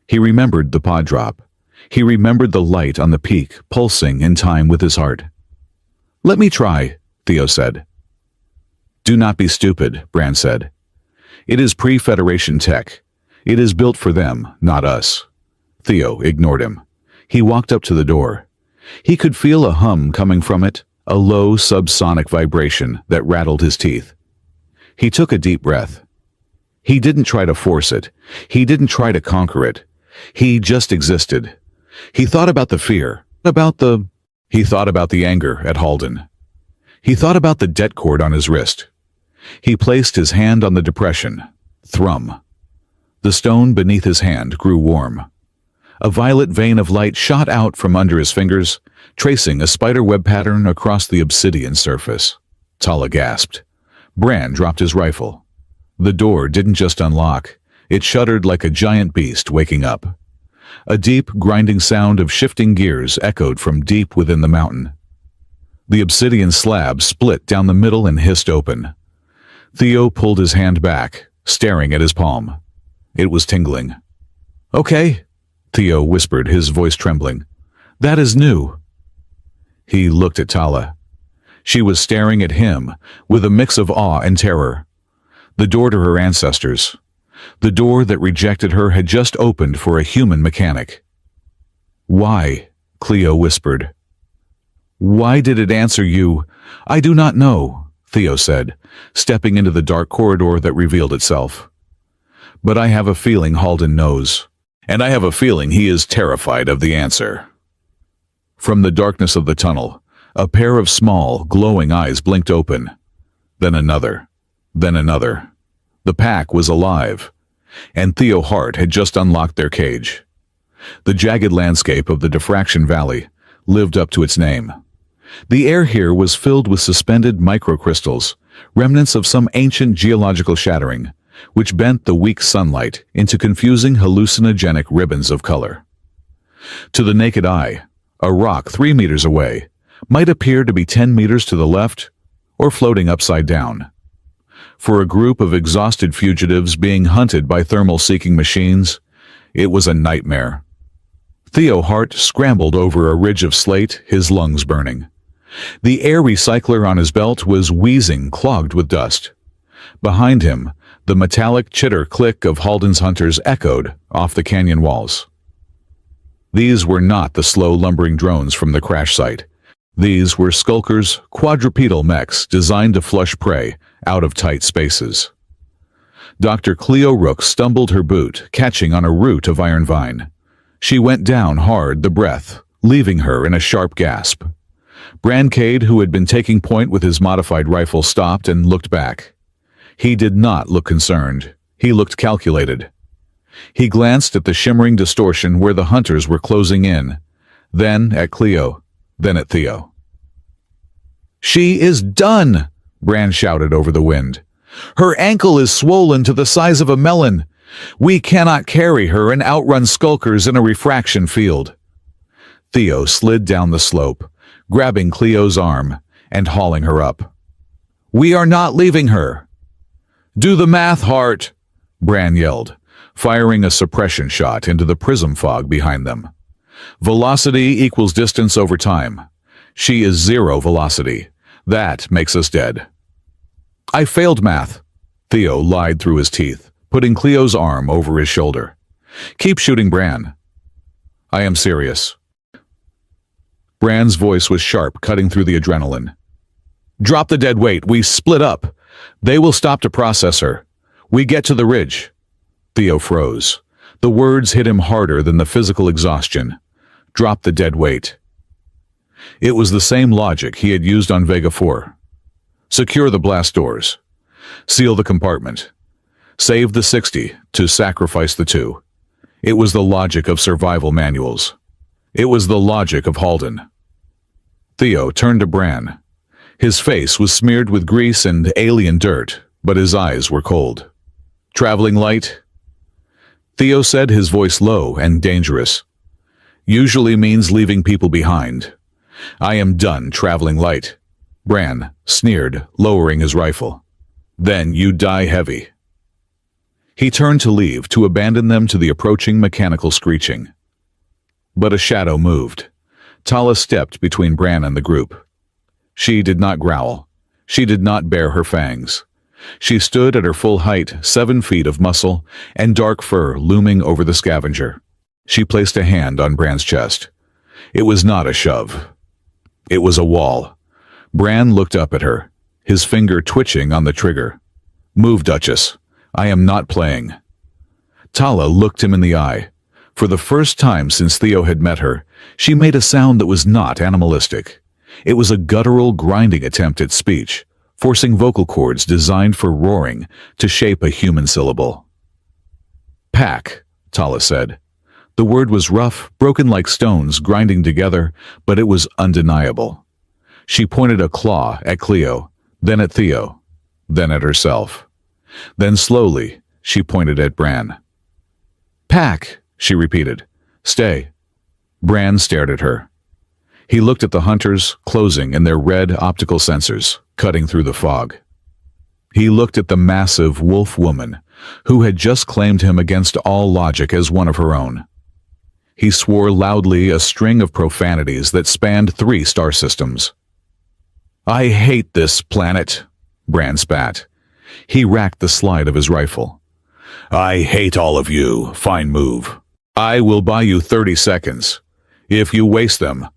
He remembered the pod drop. He remembered the light on the peak, pulsing in time with his heart. "Let me try," Theo said. "Do not be stupid," Brand said. "It is pre-Federation tech. It is built for them, not us." Theo ignored him. He walked up to the door. He could feel a hum coming from it, a low subsonic vibration that rattled his teeth. He took a deep breath. He didn't try to force it. He didn't try to conquer it. He just existed. He thought about the fear, He thought about the anger at Halden. He thought about the det cord on his wrist. He placed his hand on the depression. Thrum. The stone beneath his hand grew warm. A violet vein of light shot out from under his fingers, tracing a spiderweb pattern across the obsidian surface. Tala gasped. Brand dropped his rifle. The door didn't just unlock. It shuddered like a giant beast waking up. A deep, grinding sound of shifting gears echoed from deep within the mountain. The obsidian slab split down the middle and hissed open. Theo pulled his hand back, staring at his palm. It was tingling. "Okay," Theo whispered, his voice trembling. "That is new." He looked at Tala. She was staring at him with a mix of awe and terror. The door to her ancestors. The door that rejected her had just opened for a human mechanic. "Why?" Cleo whispered. "Why did it answer you?" "I do not know," Theo said, stepping into the dark corridor that revealed itself. "But I have a feeling Halden knows, and I have a feeling he is terrified of the answer." From the darkness of the tunnel, a pair of small, glowing eyes blinked open. Then another. Then another. The pack was alive, and Theo Hart had just unlocked their cage. The jagged landscape of the Diffraction Valley lived up to its name. The air here was filled with suspended microcrystals, remnants of some ancient geological shattering, which bent the weak sunlight into confusing hallucinogenic ribbons of color. To the naked eye, a rock 3 meters away might appear to be 10 meters to the left or floating upside down. For a group of exhausted fugitives being hunted by thermal-seeking machines, it was a nightmare. Theo Hart scrambled over a ridge of slate, his lungs burning. The air recycler on his belt was wheezing, clogged with dust. Behind him, the metallic chitter-click of Halden's hunters echoed off the canyon walls. These were not the slow, lumbering drones from the crash site. These were skulkers, quadrupedal mechs designed to flush prey out of tight spaces. Dr. Cleo Rook stumbled her boot, catching on a root of iron vine. She went down hard, the breath, leaving her in a sharp gasp. Brancade, who had been taking point with his modified rifle, stopped and looked back. He did not look concerned. He looked calculated. He glanced at the shimmering distortion where the hunters were closing in, then at Cleo, then at Theo. "She is done!" Bran shouted over the wind. "Her ankle is swollen to the size of a melon. We cannot carry her and outrun skulkers in a refraction field." Theo slid down the slope, grabbing Cleo's arm and hauling her up. "We are not leaving her." "Do the math, Hart," Bran yelled, firing a suppression shot into the prism fog behind them. "Velocity equals distance over time. She is 0 velocity. That makes us dead." "I failed math," Theo lied through his teeth, putting Cleo's arm over his shoulder. "Keep shooting, Bran." "I am serious." Bran's voice was sharp, cutting through the adrenaline. "Drop the dead weight. We split up. They will stop to process her. We get to the ridge." Theo froze. The words hit him harder than the physical exhaustion. Drop the dead weight. It was the same logic he had used on Vega 4. Secure the blast doors. Seal the compartment. Save the 60 to sacrifice the 2. It was the logic of survival manuals. It was the logic of Halden. Theo turned to Bran. His face was smeared with grease and alien dirt, but his eyes were cold. "Traveling light?" Theo said, his voice low and dangerous. "Usually means leaving people behind. I am done traveling light." Bran sneered, lowering his rifle. "Then you die heavy." He turned to leave, to abandon them to the approaching mechanical screeching. But a shadow moved. Tala stepped between Bran and the group. She did not growl. She did not bare her fangs. She stood at her full height, 7 feet of muscle and dark fur looming over the scavenger. She placed a hand on Bran's chest. It was not a shove. It was a wall. Bran looked up at her, his finger twitching on the trigger. "Move, Duchess. I am not playing." Tala looked him in the eye. For the first time since Theo had met her, she made a sound that was not animalistic. It was a guttural, grinding attempt at speech, forcing vocal cords designed for roaring to shape a human syllable. "Pack," Tala said. The word was rough, broken like stones grinding together, but it was undeniable. She pointed a claw at Cleo, then at Theo, then at herself. Then slowly, she pointed at Bran. "Pack," she repeated. "Stay." Bran stared at her. He looked at the hunters, closing in their red optical sensors, cutting through the fog. He looked at the massive wolf woman, who had just claimed him against all logic as one of her own. He swore loudly a string of profanities that spanned 3 star systems. "I hate this planet," Bran spat. He racked the slide of his rifle. "I hate all of you. Fine move. I will buy you 30 seconds. If you waste them,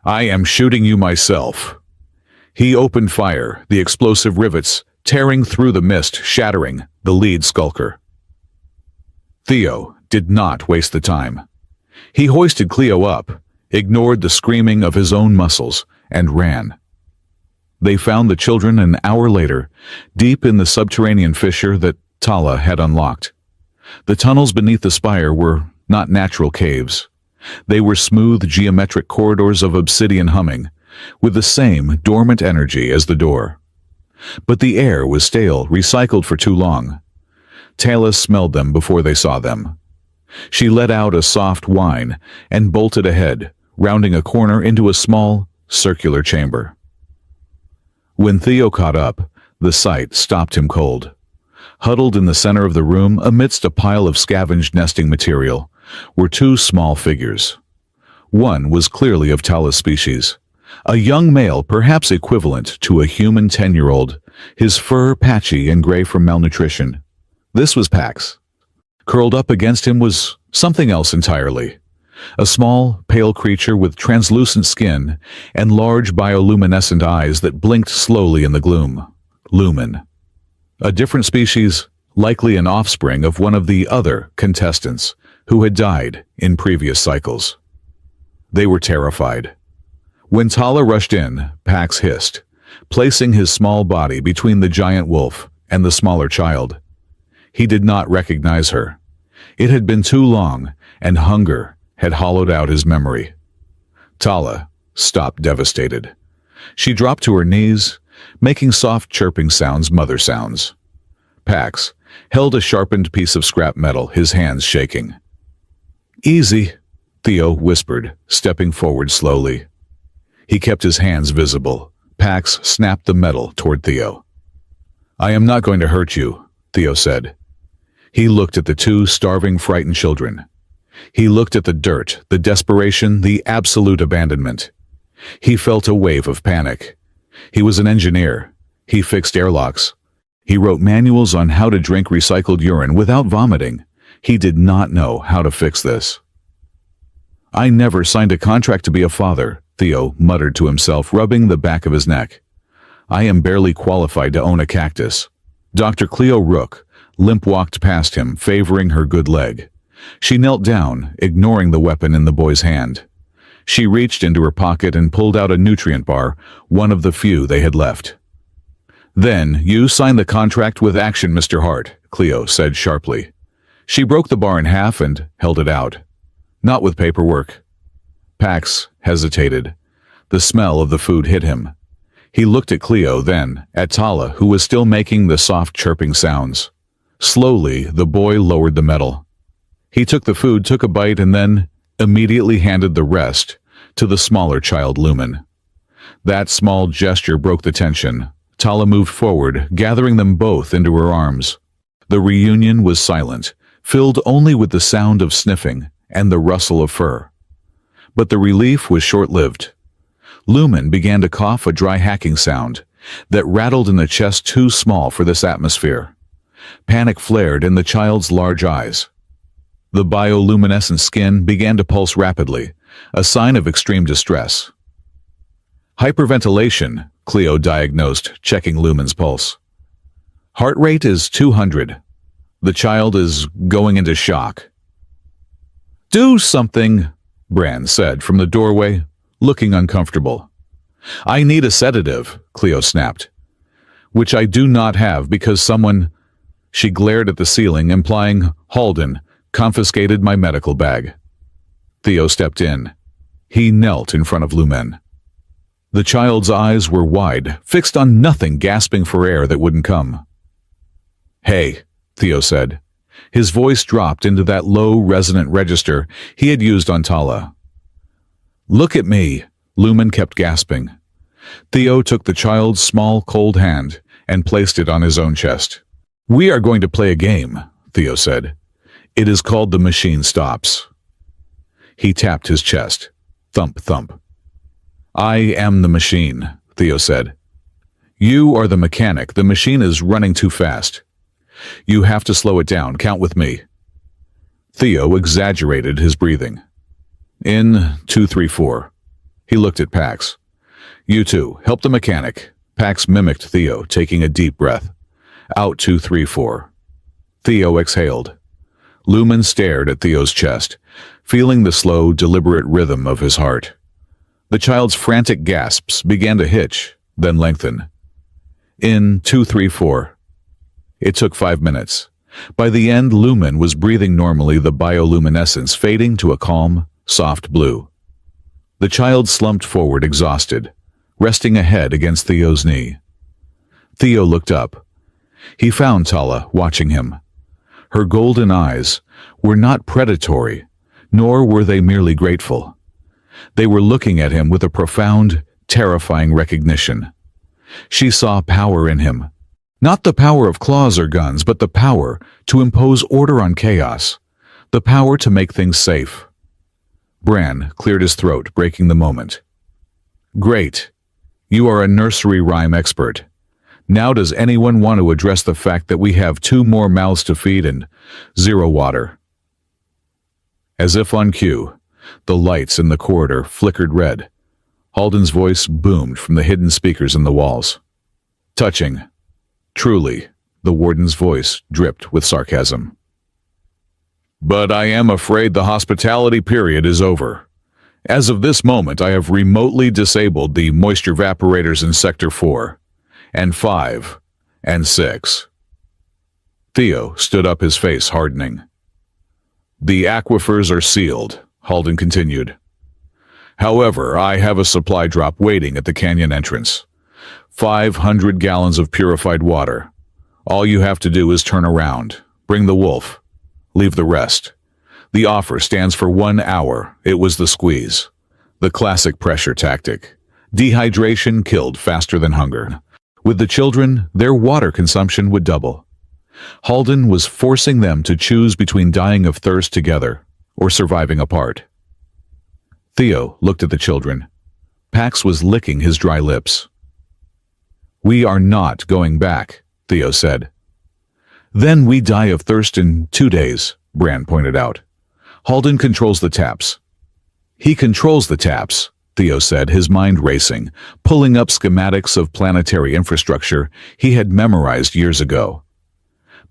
I am shooting you myself." He opened fire, the explosive rivets tearing through the mist, shattering the lead skulker. Theo did not waste the time. He hoisted Cleo up, ignored the screaming of his own muscles, and ran. They found the children an hour later, deep in the subterranean fissure that Tala had unlocked. The tunnels beneath the spire were not natural caves. They were smooth geometric corridors of obsidian humming, with the same dormant energy as the door. But the air was stale, recycled for too long. Tala smelled them before they saw them. She let out a soft whine and bolted ahead, rounding a corner into a small, circular chamber. When Theo caught up, the sight stopped him cold. Huddled in the center of the room, amidst a pile of scavenged nesting material, were 2 small figures. One was clearly of Tala's species, a young male perhaps equivalent to a human 10-year-old, his fur patchy and gray from malnutrition. This was Pax. Curled up against him was something else entirely. A small, pale creature with translucent skin and large bioluminescent eyes that blinked slowly in the gloom. Lumen. A different species, likely an offspring of one of the other contestants who had died in previous cycles. They were terrified. When Tala rushed in, Pax hissed, placing his small body between the giant wolf and the smaller child. He did not recognize her. It had been too long, and hunger had hollowed out his memory. Tala stopped devastated. She dropped to her knees, making soft chirping sounds, mother sounds. Pax held a sharpened piece of scrap metal, his hands shaking. "Easy," Theo whispered, stepping forward slowly. He kept his hands visible. Pax snapped the metal toward Theo. "I am not going to hurt you," Theo said. He looked at the two starving, frightened children. He looked at the dirt, the desperation, the absolute abandonment. He felt a wave of panic. He was an engineer. He fixed airlocks. He wrote manuals on how to drink recycled urine without vomiting. He did not know how to fix this. "I never signed a contract to be a father," Theo muttered to himself, rubbing the back of his neck. "I am barely qualified to own a cactus." Dr. Cleo Rook limp-walked past him, favoring her good leg. She knelt down, ignoring the weapon in the boy's hand. She reached into her pocket and pulled out a nutrient bar, one of the few they had left. "Then you sign the contract with action, Mr. Hart," Cleo said sharply. She broke the bar in half and held it out. "Not with paperwork." Pax hesitated. The smell of the food hit him. He looked at Cleo, then at Tala, who was still making the soft chirping sounds. Slowly, the boy lowered the metal. He took the food, took a bite, and then immediately handed the rest to the smaller child, Lumen. That small gesture broke the tension. Tala moved forward, gathering them both into her arms. The reunion was silent, filled only with the sound of sniffing and the rustle of fur. But the relief was short-lived. Lumen began to cough, a dry hacking sound that rattled in a chest too small for this atmosphere. Panic flared in the child's large eyes. The bioluminescent skin began to pulse rapidly, a sign of extreme distress. "Hyperventilation," Cleo diagnosed, checking Lumen's pulse. "Heart rate is 200. The child is going into shock." "Do something," Bran said from the doorway, looking uncomfortable. "I need a sedative," Cleo snapped. "Which I do not have because someone—" She glared at the ceiling, implying Halden confiscated my medical bag. Theo stepped in. He knelt in front of Lumen. The child's eyes were wide, fixed on nothing, gasping for air that wouldn't come. "Hey," Theo said. His voice dropped into that low, resonant register he had used on Tala. "Look at me," Lumen kept gasping. Theo took the child's small, cold hand and placed it on his own chest. "We are going to play a game," Theo said. "It is called The Machine Stops." He tapped his chest. Thump, thump. "I am the machine," Theo said. "You are the mechanic. The machine is running too fast. You have to slow it down. Count with me." Theo exaggerated his breathing. "In 2, 3, 4. He looked at Pax. "You two, help the mechanic." Pax mimicked Theo, taking a deep breath. "Out 2, 3, 4. Theo exhaled. Lumen stared at Theo's chest, feeling the slow, deliberate rhythm of his heart. The child's frantic gasps began to hitch, then lengthen. "In 2, 3, 4. It took 5 minutes. By the end, Lumen was breathing normally, the bioluminescence fading to a calm, soft blue. The child slumped forward, exhausted, resting a head against Theo's knee. Theo looked up. He found Tala watching him. Her golden eyes were not predatory, nor were they merely grateful. They were looking at him with a profound, terrifying recognition. She saw power in him. Not the power of claws or guns, but the power to impose order on chaos. The power to make things safe. Bran cleared his throat, breaking the moment. "Great. You are a nursery rhyme expert. Now does anyone want to address the fact that we have 2 more mouths to feed and 0 water?" As if on cue, the lights in the corridor flickered red. Halden's voice boomed from the hidden speakers in the walls. "Touching. Truly The warden's voice dripped with sarcasm. But I am afraid the hospitality period is over. As of this moment, I have remotely disabled the moisture evaporators in Sector 4, and 5, and 6. Theo stood up, his face hardening. The aquifers are sealed, Halden continued. However, I have a supply drop waiting at the canyon entrance. 500 gallons of purified water. All you have to do is turn around, bring the wolf, leave the rest. The offer stands for 1 hour. It was the squeeze. The classic pressure tactic. Dehydration killed faster than hunger. With the children, their water consumption would double. Halden was forcing them to choose between dying of thirst together or surviving apart. Theo looked at the children. Pax was licking his dry lips. We are not going back, Theo said. Then we die of thirst in 2 days, Bran pointed out. Halden controls the taps. He controls the taps, Theo said, his mind racing, pulling up schematics of planetary infrastructure he had memorized years ago.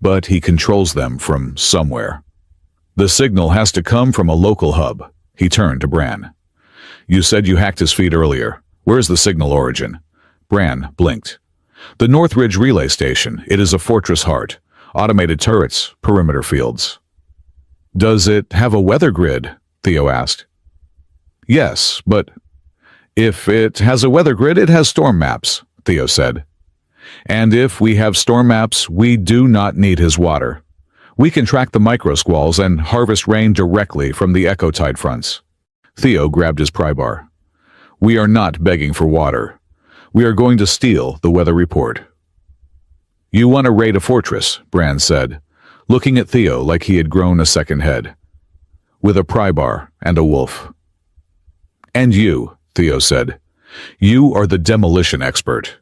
But he controls them from somewhere. The signal has to come from a local hub. He turned to Bran. You said you hacked his feed earlier. Where's the signal origin? Bran blinked. The Northridge relay station. It is a fortress heart. Automated turrets, perimeter fields. Does it have a weather grid? Theo asked. Yes, but if it has a weather grid, it has storm maps, Theo said. And if we have storm maps, we do not need his water. We can track the microsqualls and harvest rain directly from the ecotide fronts. Theo grabbed his pry bar. We are not begging for water. We are going to steal the weather report. You want to raid a fortress, Bran said, looking at Theo like he had grown a second head. With a pry bar and a wolf. And you, Theo said. You are the demolition expert.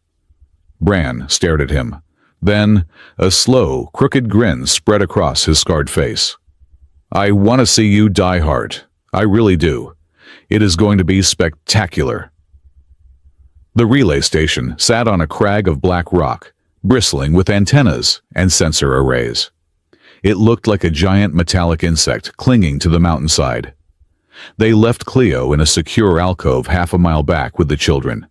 Bran stared at him. Then, a slow, crooked grin spread across his scarred face. I want to see you die hard. I really do. It is going to be spectacular. The relay station sat on a crag of black rock, bristling with antennas and sensor arrays. It looked like a giant metallic insect clinging to the mountainside. They left Cleo in a secure alcove half a mile back with the children.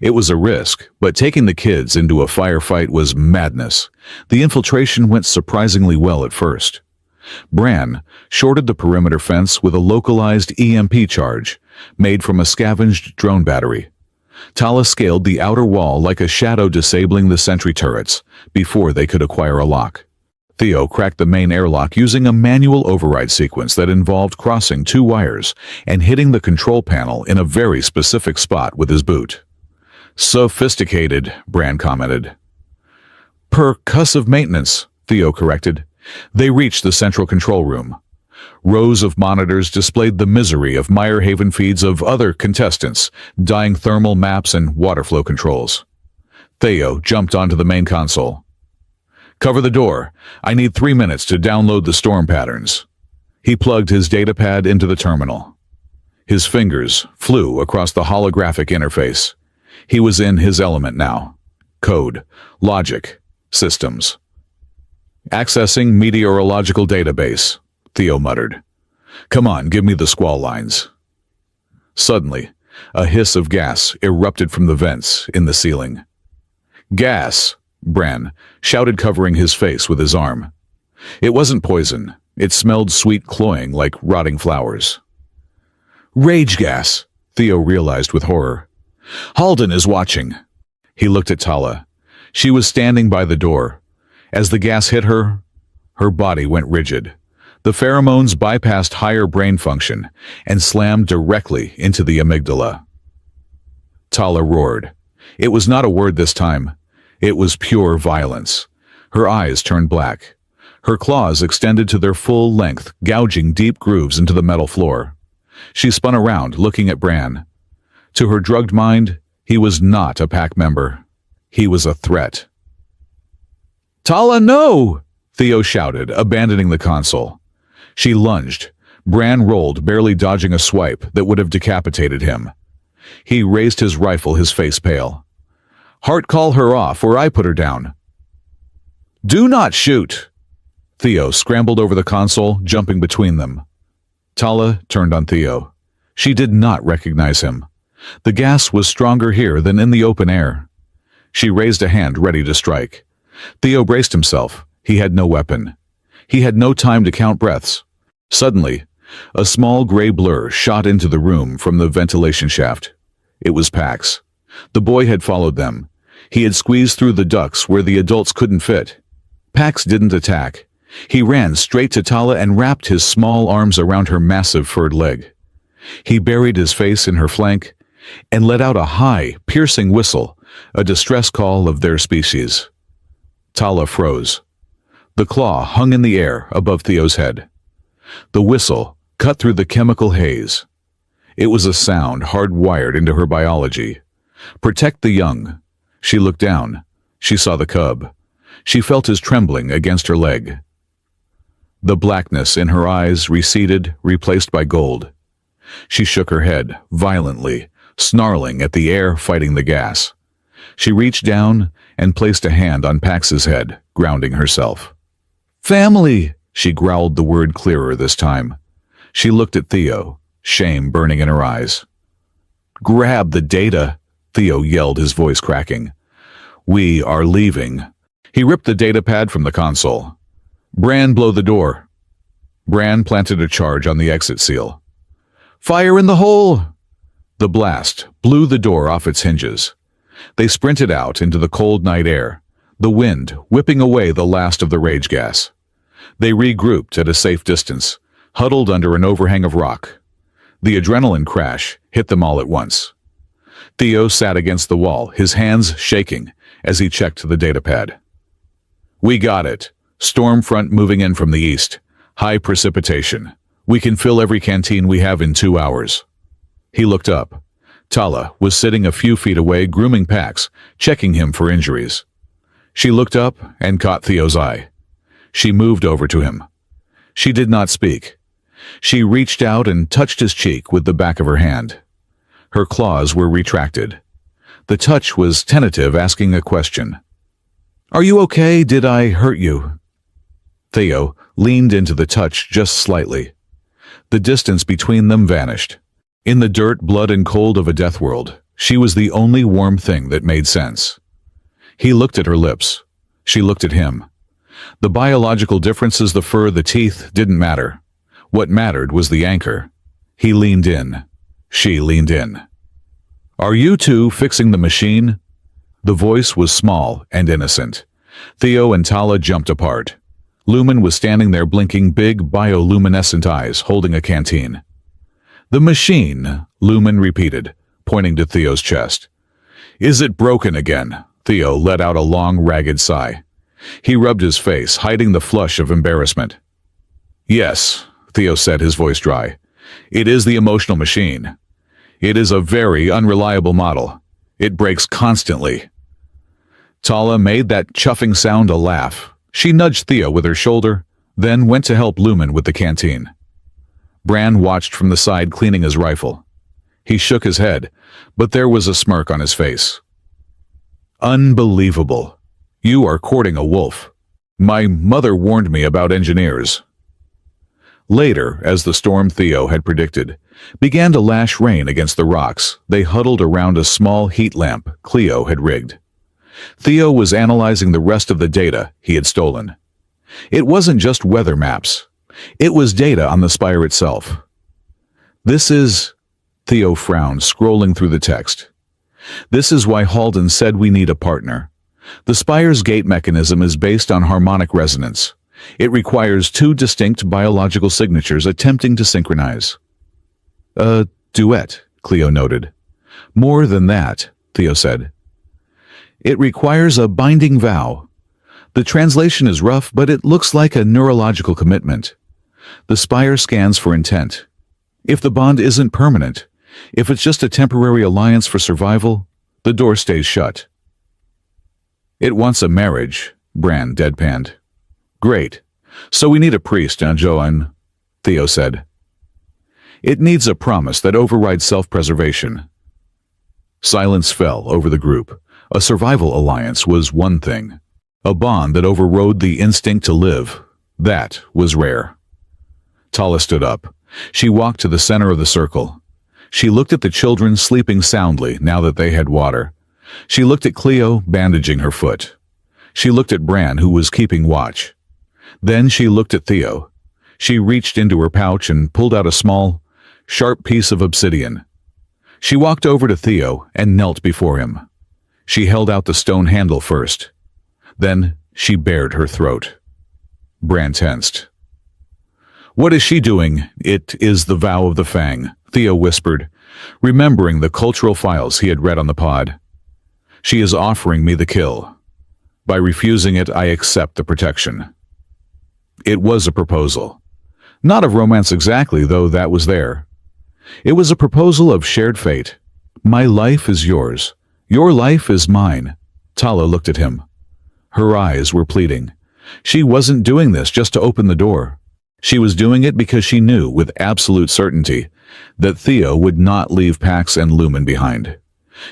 It was a risk, but taking the kids into a firefight was madness. The infiltration went surprisingly well at first. Bran shorted the perimeter fence with a localized EMP charge, made from a scavenged drone battery. Tala scaled the outer wall like a shadow, disabling the sentry turrets before they could acquire a lock. Theo cracked the main airlock using a manual override sequence that involved crossing 2 wires and hitting the control panel in a very specific spot with his boot. Sophisticated, Bran commented. Percussive maintenance, Theo corrected. They reached the central control room. Rows of monitors displayed the misery of Meyerhaven feeds of other contestants, dying thermal maps and water flow controls. Theo jumped onto the main console. Cover the door. I need 3 minutes to download the storm patterns. He plugged his datapad into the terminal. His fingers flew across the holographic interface. He was in his element now. Code, logic, systems. Accessing meteorological database, Theo muttered. Come on, give me the squall lines. Suddenly, a hiss of gas erupted from the vents in the ceiling. Gas, Bran shouted, covering his face with his arm. It wasn't poison. It smelled sweet, cloying like rotting flowers. Rage gas, Theo realized with horror. Halden is watching. He looked at Tala. She was standing by the door. As the gas hit her, her body went rigid. The pheromones bypassed higher brain function and slammed directly into the amygdala. Tala roared. It was not a word this time. It was pure violence. Her eyes turned black. Her claws extended to their full length, gouging deep grooves into the metal floor. She spun around, looking at Bran. To her drugged mind, he was not a pack member. He was a threat. Tala, no! Theo shouted, abandoning the console. She lunged. Bran rolled, barely dodging a swipe that would have decapitated him. He raised his rifle, his face pale. Hart, call her off, or I put her down. Do not shoot! Theo scrambled over the console, jumping between them. Tala turned on Theo. She did not recognize him. The gas was stronger here than in the open air. She raised a hand ready to strike. Theo braced himself. He had no weapon. He had no time to count breaths. Suddenly, a small gray blur shot into the room from the ventilation shaft. It was Pax. The boy had followed them. He had squeezed through the ducts where the adults couldn't fit. Pax didn't attack. He ran straight to Tala and wrapped his small arms around her massive furred leg. He buried his face in her flank and let out a high, piercing whistle, a distress call of their species. Tala froze. The claw hung in the air above Theo's head. The whistle cut through the chemical haze. It was a sound hardwired into her biology. Protect the young. She looked down. She saw the cub. She felt his trembling against her leg. The blackness in her eyes receded, replaced by gold. She shook her head, violently, snarling at the air fighting the gas. She reached down and placed a hand on Pax's head, grounding herself. "Family!" She growled the word clearer this time. She looked at Theo, shame burning in her eyes. "Grab the data!" Theo yelled, his voice cracking. "We are leaving." He ripped the data pad from the console. "Bran, blow the door." Bran planted a charge on the exit seal. "Fire in the hole!" The blast blew the door off its hinges. They sprinted out into the cold night air, the wind whipping away the last of the rage gas. They regrouped at a safe distance, huddled under an overhang of rock. The adrenaline crash hit them all at once. Theo sat against the wall, his hands shaking as he checked the datapad. "We got it. Storm front moving in from the east. High precipitation. We can fill every canteen we have in 2 hours." He looked up. Tala was sitting a few feet away, grooming Pax, checking him for injuries. She looked up and caught Theo's eye. She moved over to him. She did not speak. She reached out and touched his cheek with the back of her hand. Her claws were retracted. The touch was tentative, asking a question. "Are you okay? Did I hurt you?" Theo leaned into the touch just slightly. The distance between them vanished. In the dirt, blood, and cold of a death world, she was the only warm thing that made sense. He looked at her lips. She looked at him. The biological differences, the fur, the teeth, didn't matter. What mattered was the anchor. He leaned in. She leaned in. "Are you two fixing the machine?" The voice was small and innocent. Theo and Tala jumped apart. Lumen was standing there, blinking big bioluminescent eyes, holding a canteen. "The machine," Lumen repeated, pointing to Theo's chest. "Is it broken again?" Theo let out a long, ragged sigh. He rubbed his face, hiding the flush of embarrassment. "Yes," Theo said, his voice dry. "It is the emotional machine. It is a very unreliable model. It breaks constantly." Tala made that chuffing sound a laugh. She nudged Theo with her shoulder, then went to help Lumen with the canteen. Bran watched from the side, cleaning his rifle. He shook his head, but there was a smirk on his face. "Unbelievable. You are courting a wolf. My mother warned me about engineers." Later, as the storm Theo had predicted began to lash rain against the rocks, they huddled around a small heat lamp Cleo had rigged. Theo was analyzing the rest of the data he had stolen. It wasn't just weather maps. It was data on the spire itself. "This is..." Theo frowned, scrolling through the text. "This is why Halden said we need a partner. The spire's gate mechanism is based on harmonic resonance. It requires 2 distinct biological signatures attempting to synchronize." "A duet," Cleo noted. "More than that," Theo said. "It requires a binding vow. The translation is rough, but it looks like a neurological commitment. The spire scans for intent. If the bond isn't permanent, if it's just a temporary alliance for survival, the door stays shut." "It wants a marriage," Bran deadpanned. "Great. So we need a priest, Joan," Theo said. "It needs a promise that overrides self-preservation." Silence fell over the group. A survival alliance was one thing. A bond that overrode the instinct to live. That was rare. Tala stood up. She walked to the center of the circle. She looked at the children sleeping soundly now that they had water. She looked at Cleo bandaging her foot. She looked at Bran, who was keeping watch. Then she looked at Theo. She reached into her pouch and pulled out a small, sharp piece of obsidian. She walked over to Theo and knelt before him. She held out the stone handle first. Then she bared her throat. Bran tensed. "What is she doing? It is the vow of the Fang," Theo whispered, remembering the cultural files he had read on the pod. "She is offering me the kill. By refusing it, I accept the protection." It was a proposal. Not of romance exactly, though that was there. It was a proposal of shared fate. My life is yours. Your life is mine. Tala looked at him. Her eyes were pleading. She wasn't doing this just to open the door. She was doing it because she knew with absolute certainty that Theo would not leave Pax and Lumen behind.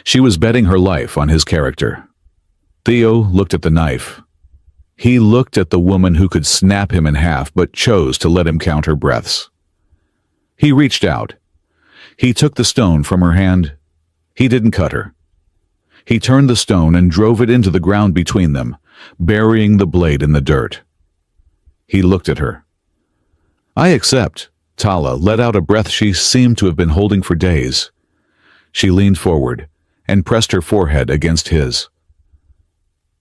She was betting her life on his character. Theo looked at the knife. He looked at the woman who could snap him in half but chose to let him count her breaths. He reached out. He took the stone from her hand. He didn't cut her. He turned the stone and drove it into the ground between them, burying the blade in the dirt. He looked at her. "I accept." Tala let out a breath she seemed to have been holding for days. She leaned forward and pressed her forehead against his.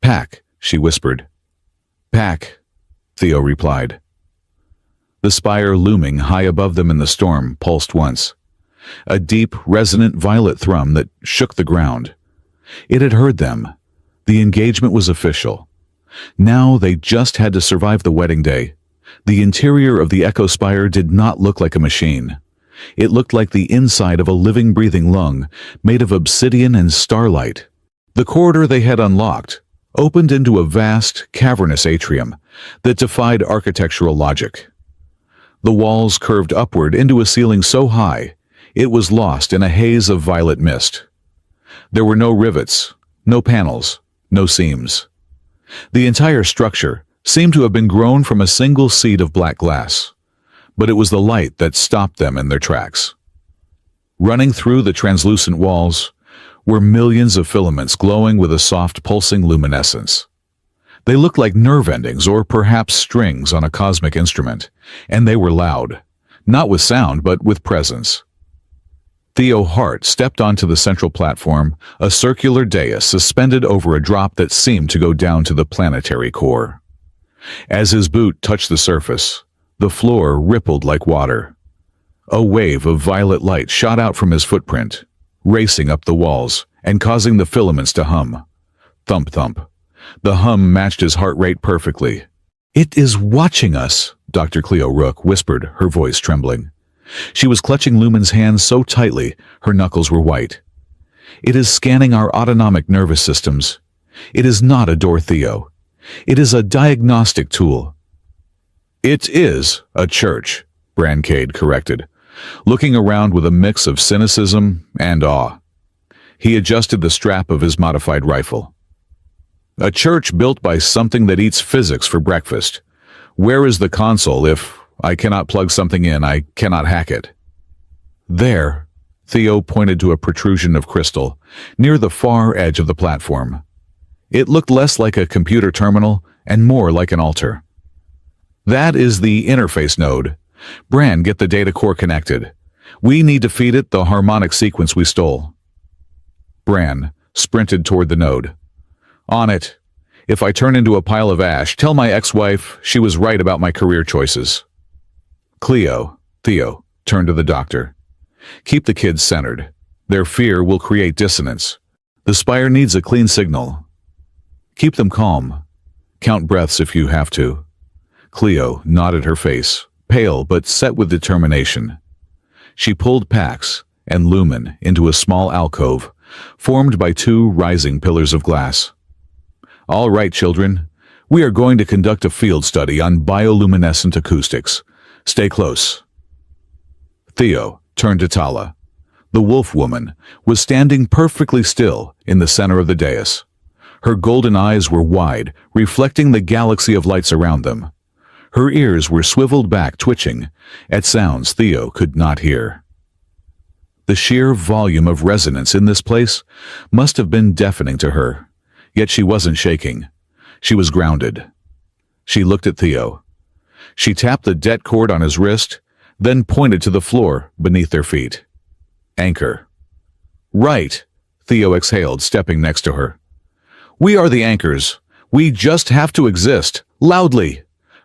"Pack," she whispered. "Pack," Theo replied. The spire looming high above them in the storm pulsed once. A deep, resonant violet thrum that shook the ground. It had heard them. The engagement was official. Now they just had to survive the wedding day. The interior of the Echo Spire did not look like a machine. It looked like the inside of a living, breathing lung made of obsidian and starlight. The corridor they had unlocked opened into a vast, cavernous atrium that defied architectural logic. The walls curved upward into a ceiling so high it was lost in a haze of violet mist. There were no rivets, no panels, no seams. The entire structure seemed to have been grown from a single seed of black glass, but it was the light that stopped them in their tracks. Running through the translucent walls were millions of filaments glowing with a soft, pulsing luminescence. They looked like nerve endings or perhaps strings on a cosmic instrument, and they were loud, not with sound but with presence. Theo Hart stepped onto the central platform, a circular dais suspended over a drop that seemed to go down to the planetary core. As his boot touched the surface, the floor rippled like water. A wave of violet light shot out from his footprint, racing up the walls and causing the filaments to hum. Thump, thump. The hum matched his heart rate perfectly. "It is watching us," Dr. Cleo Rook whispered, her voice trembling. She was clutching Lumen's hands so tightly her knuckles were white. "It is scanning our autonomic nervous systems. It is not a door, Theo. It is a diagnostic tool." "It is a church," Brancade corrected, looking around with a mix of cynicism and awe. He adjusted the strap of his modified rifle. "A church built by something that eats physics for breakfast. Where is the console if I cannot plug something in, I cannot hack it?" "There," Theo pointed to a protrusion of crystal, near the far edge of the platform. It looked less like a computer terminal and more like an altar. "That is the interface node. Bran, get the data core connected. We need to feed it the harmonic sequence we stole." Bran sprinted toward the node. "On it. If I turn into a pile of ash, tell my ex-wife she was right about my career choices." Theo turned to the doctor. "Keep the kids centered. Their fear will create dissonance. The spire needs a clean signal. Keep them calm. Count breaths if you have to." Cleo nodded her face, pale but set with determination. She pulled Pax and Lumen into a small alcove, formed by two rising pillars of glass. "All right, children. We are going to conduct a field study on bioluminescent acoustics. Stay close." Theo turned to Tala. The wolf woman was standing perfectly still in the center of the dais. Her golden eyes were wide, reflecting the galaxy of lights around them. Her ears were swiveled back, twitching, at sounds Theo could not hear. The sheer volume of resonance in this place must have been deafening to her, yet she wasn't shaking. She was grounded. She looked at Theo. She tapped the det cord on his wrist, then pointed to the floor beneath their feet. Anchor. Right, Theo exhaled, stepping next to her. We are the anchors. We just have to exist. Loudly,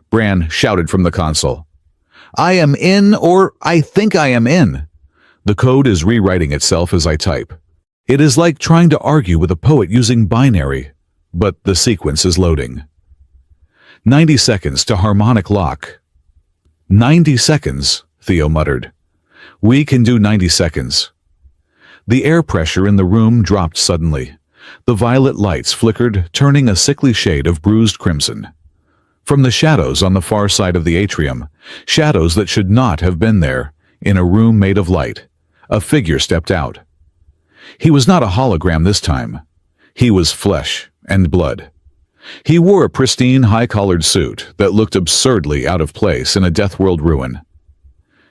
Bran shouted from the console. I am in, or I think I am in. The code is rewriting itself as I type. It is like trying to argue with a poet using binary, but the sequence is loading. 90 seconds to harmonic lock. 90 seconds, Theo muttered. We can do 90 seconds. The air pressure in the room dropped suddenly. The violet lights flickered, turning a sickly shade of bruised crimson. From the shadows on the far side of the atrium, shadows that should not have been there, in a room made of light, a figure stepped out. He was not a hologram this time. He was flesh and blood. He wore a pristine, high-collared suit that looked absurdly out of place in a Deathworld ruin.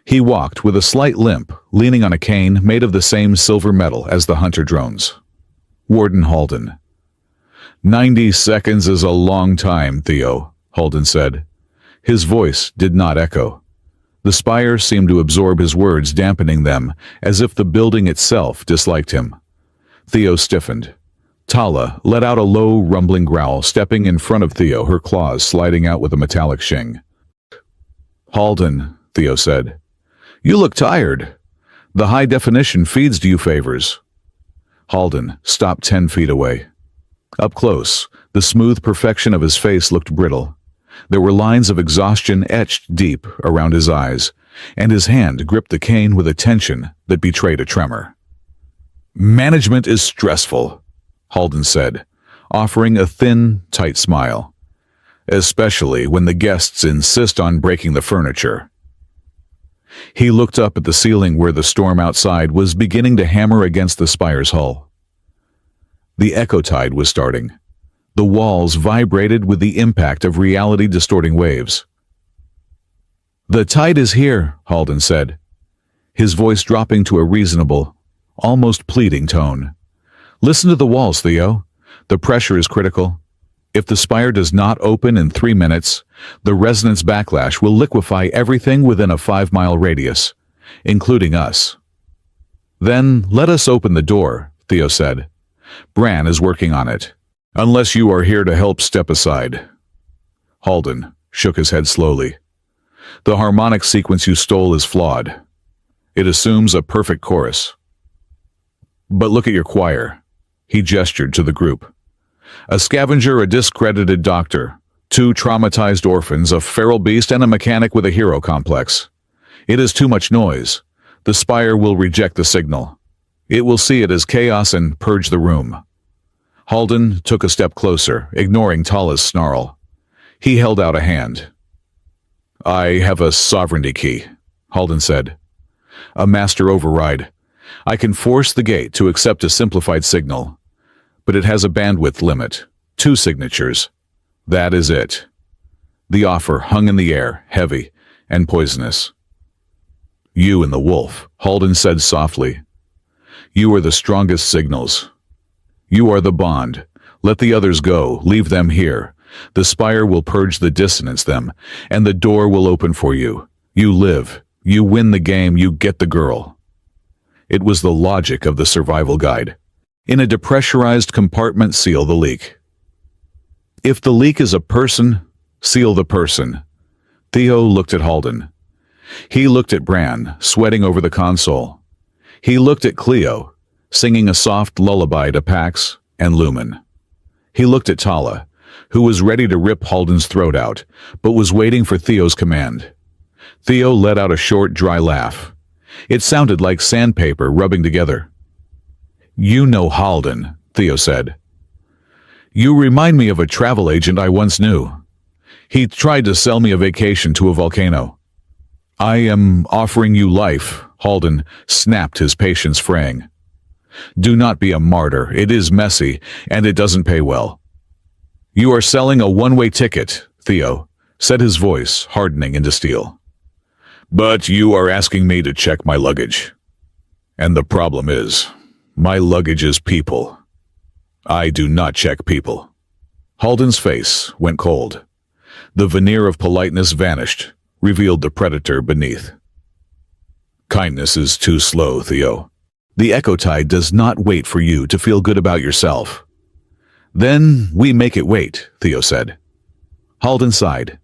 He walked with a slight limp, leaning on a cane made of the same silver metal as the hunter drones. Warden Halden. 90 seconds is a long time, Theo, Halden said. His voice did not echo. The spire seemed to absorb his words, dampening them, as if the building itself disliked him. Theo stiffened. Tala let out a low, rumbling growl, stepping in front of Theo, her claws sliding out with a metallic shing. Halden, Theo said. You look tired. The high definition feeds you favors. Halden stopped 10 feet away. Up close, the smooth perfection of his face looked brittle. There were lines of exhaustion etched deep around his eyes, and his hand gripped the cane with a tension that betrayed a tremor. Management is stressful, Halden said, offering a thin, tight smile. Especially when the guests insist on breaking the furniture. He looked up at the ceiling where the storm outside was beginning to hammer against the spire's hull. The echo tide was starting. The walls vibrated with the impact of reality-distorting waves. The tide is here, Halden said, his voice dropping to a reasonable, almost pleading tone. Listen to the walls, Theo. The pressure is critical. If the spire does not open in 3 minutes, the resonance backlash will liquefy everything within a 5-mile radius, including us. Then let us open the door, Theo said. Bran is working on it. Unless you are here to help, step aside. Halden shook his head slowly. The harmonic sequence you stole is flawed. It assumes a perfect chorus. But look at your choir. He gestured to the group. A scavenger, a discredited doctor, 2 traumatized orphans, a feral beast, and a mechanic with a hero complex. It is too much noise. The spire will reject the signal. It will see it as chaos and purge the room. Halden took a step closer, ignoring Tala's snarl. He held out a hand. I have a sovereignty key, Halden said. A master override. I can force the gate to accept a simplified signal, but it has a bandwidth limit. 2 signatures. That is it. The offer hung in the air, heavy and poisonous. You and the wolf, Halden said softly. You are the strongest signals. You are the bond. Let the others go. Leave them here. The spire will purge the dissonance them, and the door will open for you. You live. You win the game. You get the girl. It was the logic of the survival guide. In a depressurized compartment, seal the leak. If the leak is a person, seal the person. Theo looked at Halden. He looked at Bran, sweating over the console. He looked at Cleo, singing a soft lullaby to Pax and Lumen. He looked at Tala, who was ready to rip Halden's throat out, but was waiting for Theo's command. Theo let out a short, dry laugh. It sounded like sandpaper rubbing together. You know Halden, Theo said. You remind me of a travel agent I once knew. He tried to sell me a vacation to a volcano. I am offering you life, Halden snapped, his patience fraying. Do not be a martyr. It is messy, and it doesn't pay well. You are selling a one-way ticket, Theo, said his voice, hardening into steel. But you are asking me to check my luggage. And the problem is, my luggage is people. I do not check people. Halden's face went cold. The veneer of politeness vanished, revealed the predator beneath. Kindness is too slow, Theo. The echo tide does not wait for you to feel good about yourself. Then we make it wait, Theo said. Halden sighed.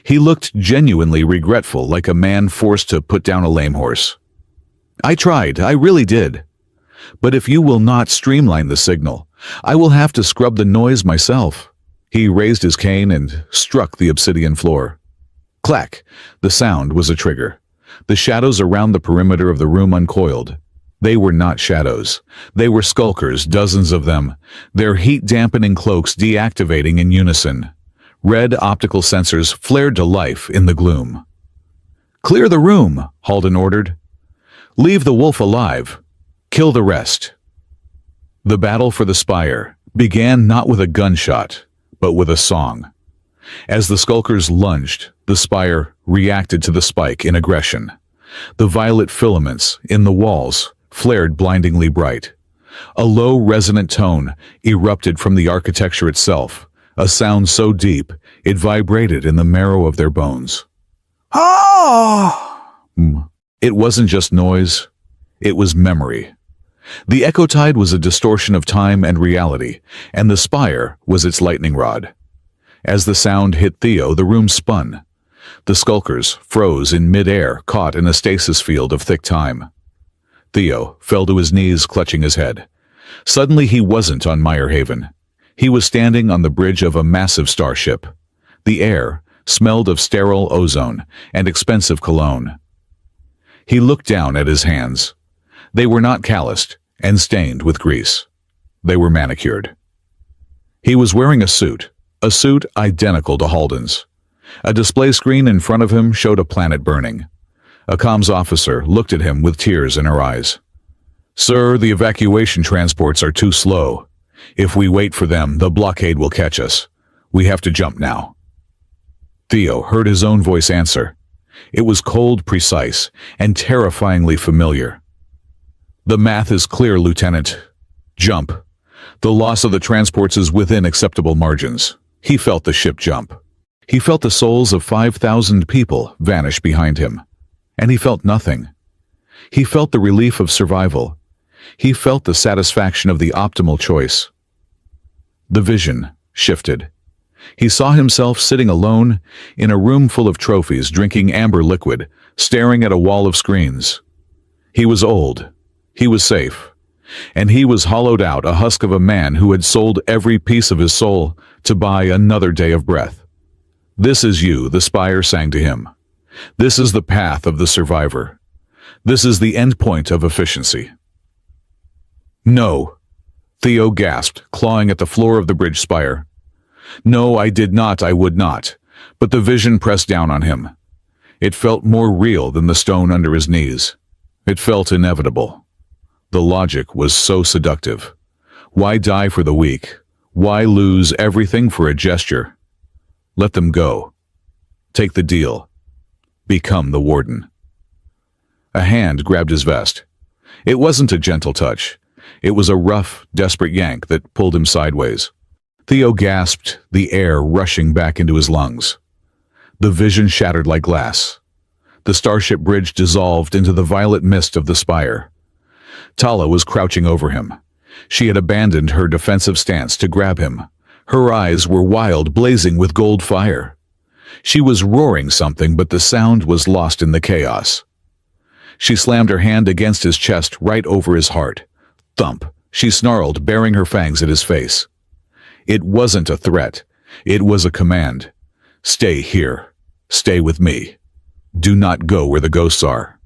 He looked genuinely regretful, like a man forced to put down a lame horse. I tried, I really did. But if you will not streamline the signal, I will have to scrub the noise myself. He raised his cane and struck the obsidian floor. Clack! The sound was a trigger. The shadows around the perimeter of the room uncoiled. They were not shadows. They were skulkers, dozens of them, their heat-dampening cloaks deactivating in unison. Red optical sensors flared to life in the gloom. Clear the room, Halden ordered. Leave the wolf alive. Kill the rest. The battle for the spire began not with a gunshot, but with a song. As the skulkers lunged, the spire reacted to the spike in aggression. The violet filaments in the walls flared blindingly bright. A low, resonant tone erupted from the architecture itself, a sound so deep it vibrated in the marrow of their bones. Ah! It wasn't just noise, it was memory. The echo tide was a distortion of time and reality, and the spire was its lightning rod. As the sound hit Theo, the room spun. The skulkers froze in mid-air, caught in a stasis field of thick time. Theo fell to his knees, clutching his head. Suddenly he wasn't on Meyerhaven. He was standing on the bridge of a massive starship. The air smelled of sterile ozone and expensive cologne. He looked down at his hands. They were not calloused and stained with grease. They were manicured. He was wearing a suit identical to Halden's. A display screen in front of him showed a planet burning. A comms officer looked at him with tears in her eyes. Sir, the evacuation transports are too slow. If we wait for them, the blockade will catch us. We have to jump now. Theo heard his own voice answer. It was cold, precise, and terrifyingly familiar. The math is clear, Lieutenant. Jump. The loss of the transports is within acceptable margins. He felt the ship jump. He felt the souls of 5,000 people vanish behind him. And he felt nothing. He felt the relief of survival. He felt the satisfaction of the optimal choice. The vision shifted. He saw himself sitting alone in a room full of trophies, drinking amber liquid, staring at a wall of screens. He was old. He was safe. And he was hollowed out, a husk of a man who had sold every piece of his soul to buy another day of breath. This is you, the spire sang to him. This is the path of the survivor. This is the end point of efficiency. No, Theo gasped, clawing at the floor of the bridge spire. No, I did not, I would not. But the vision pressed down on him. It felt more real than the stone under his knees. It felt inevitable. The logic was so seductive. Why die for the weak? Why lose everything for a gesture? Let them go. Take the deal. Become the warden. A hand grabbed his vest. It wasn't a gentle touch. It was a rough, desperate yank that pulled him sideways. Theo gasped, the air rushing back into his lungs. The vision shattered like glass. The starship bridge dissolved into the violet mist of the spire. Tala was crouching over him. She had abandoned her defensive stance to grab him. Her eyes were wild, blazing with gold fire. She was roaring something, but the sound was lost in the chaos. She slammed her hand against his chest, right over his heart. Thump! She snarled, baring her fangs at his face. It wasn't a threat. It was a command. Stay here. Stay with me. Do not go where the ghosts are.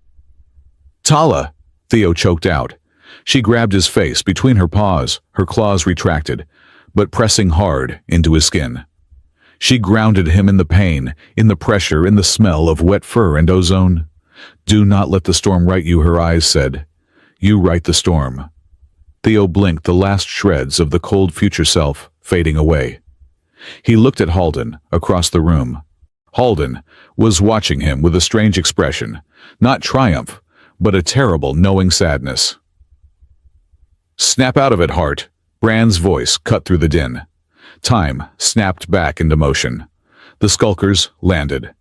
Tala! Theo choked out. She grabbed his face between her paws, her claws retracted, but pressing hard into his skin. She grounded him in the pain, in the pressure, in the smell of wet fur and ozone. Do not let the storm right you, her eyes said. You right the storm. Theo blinked, the last shreds of the cold future self fading away. He looked at Halden across the room. Halden was watching him with a strange expression, not triumph, but a terrible, knowing sadness. "Snap out of it, Hart." Brand's voice cut through the din. Time snapped back into motion. The skulkers landed.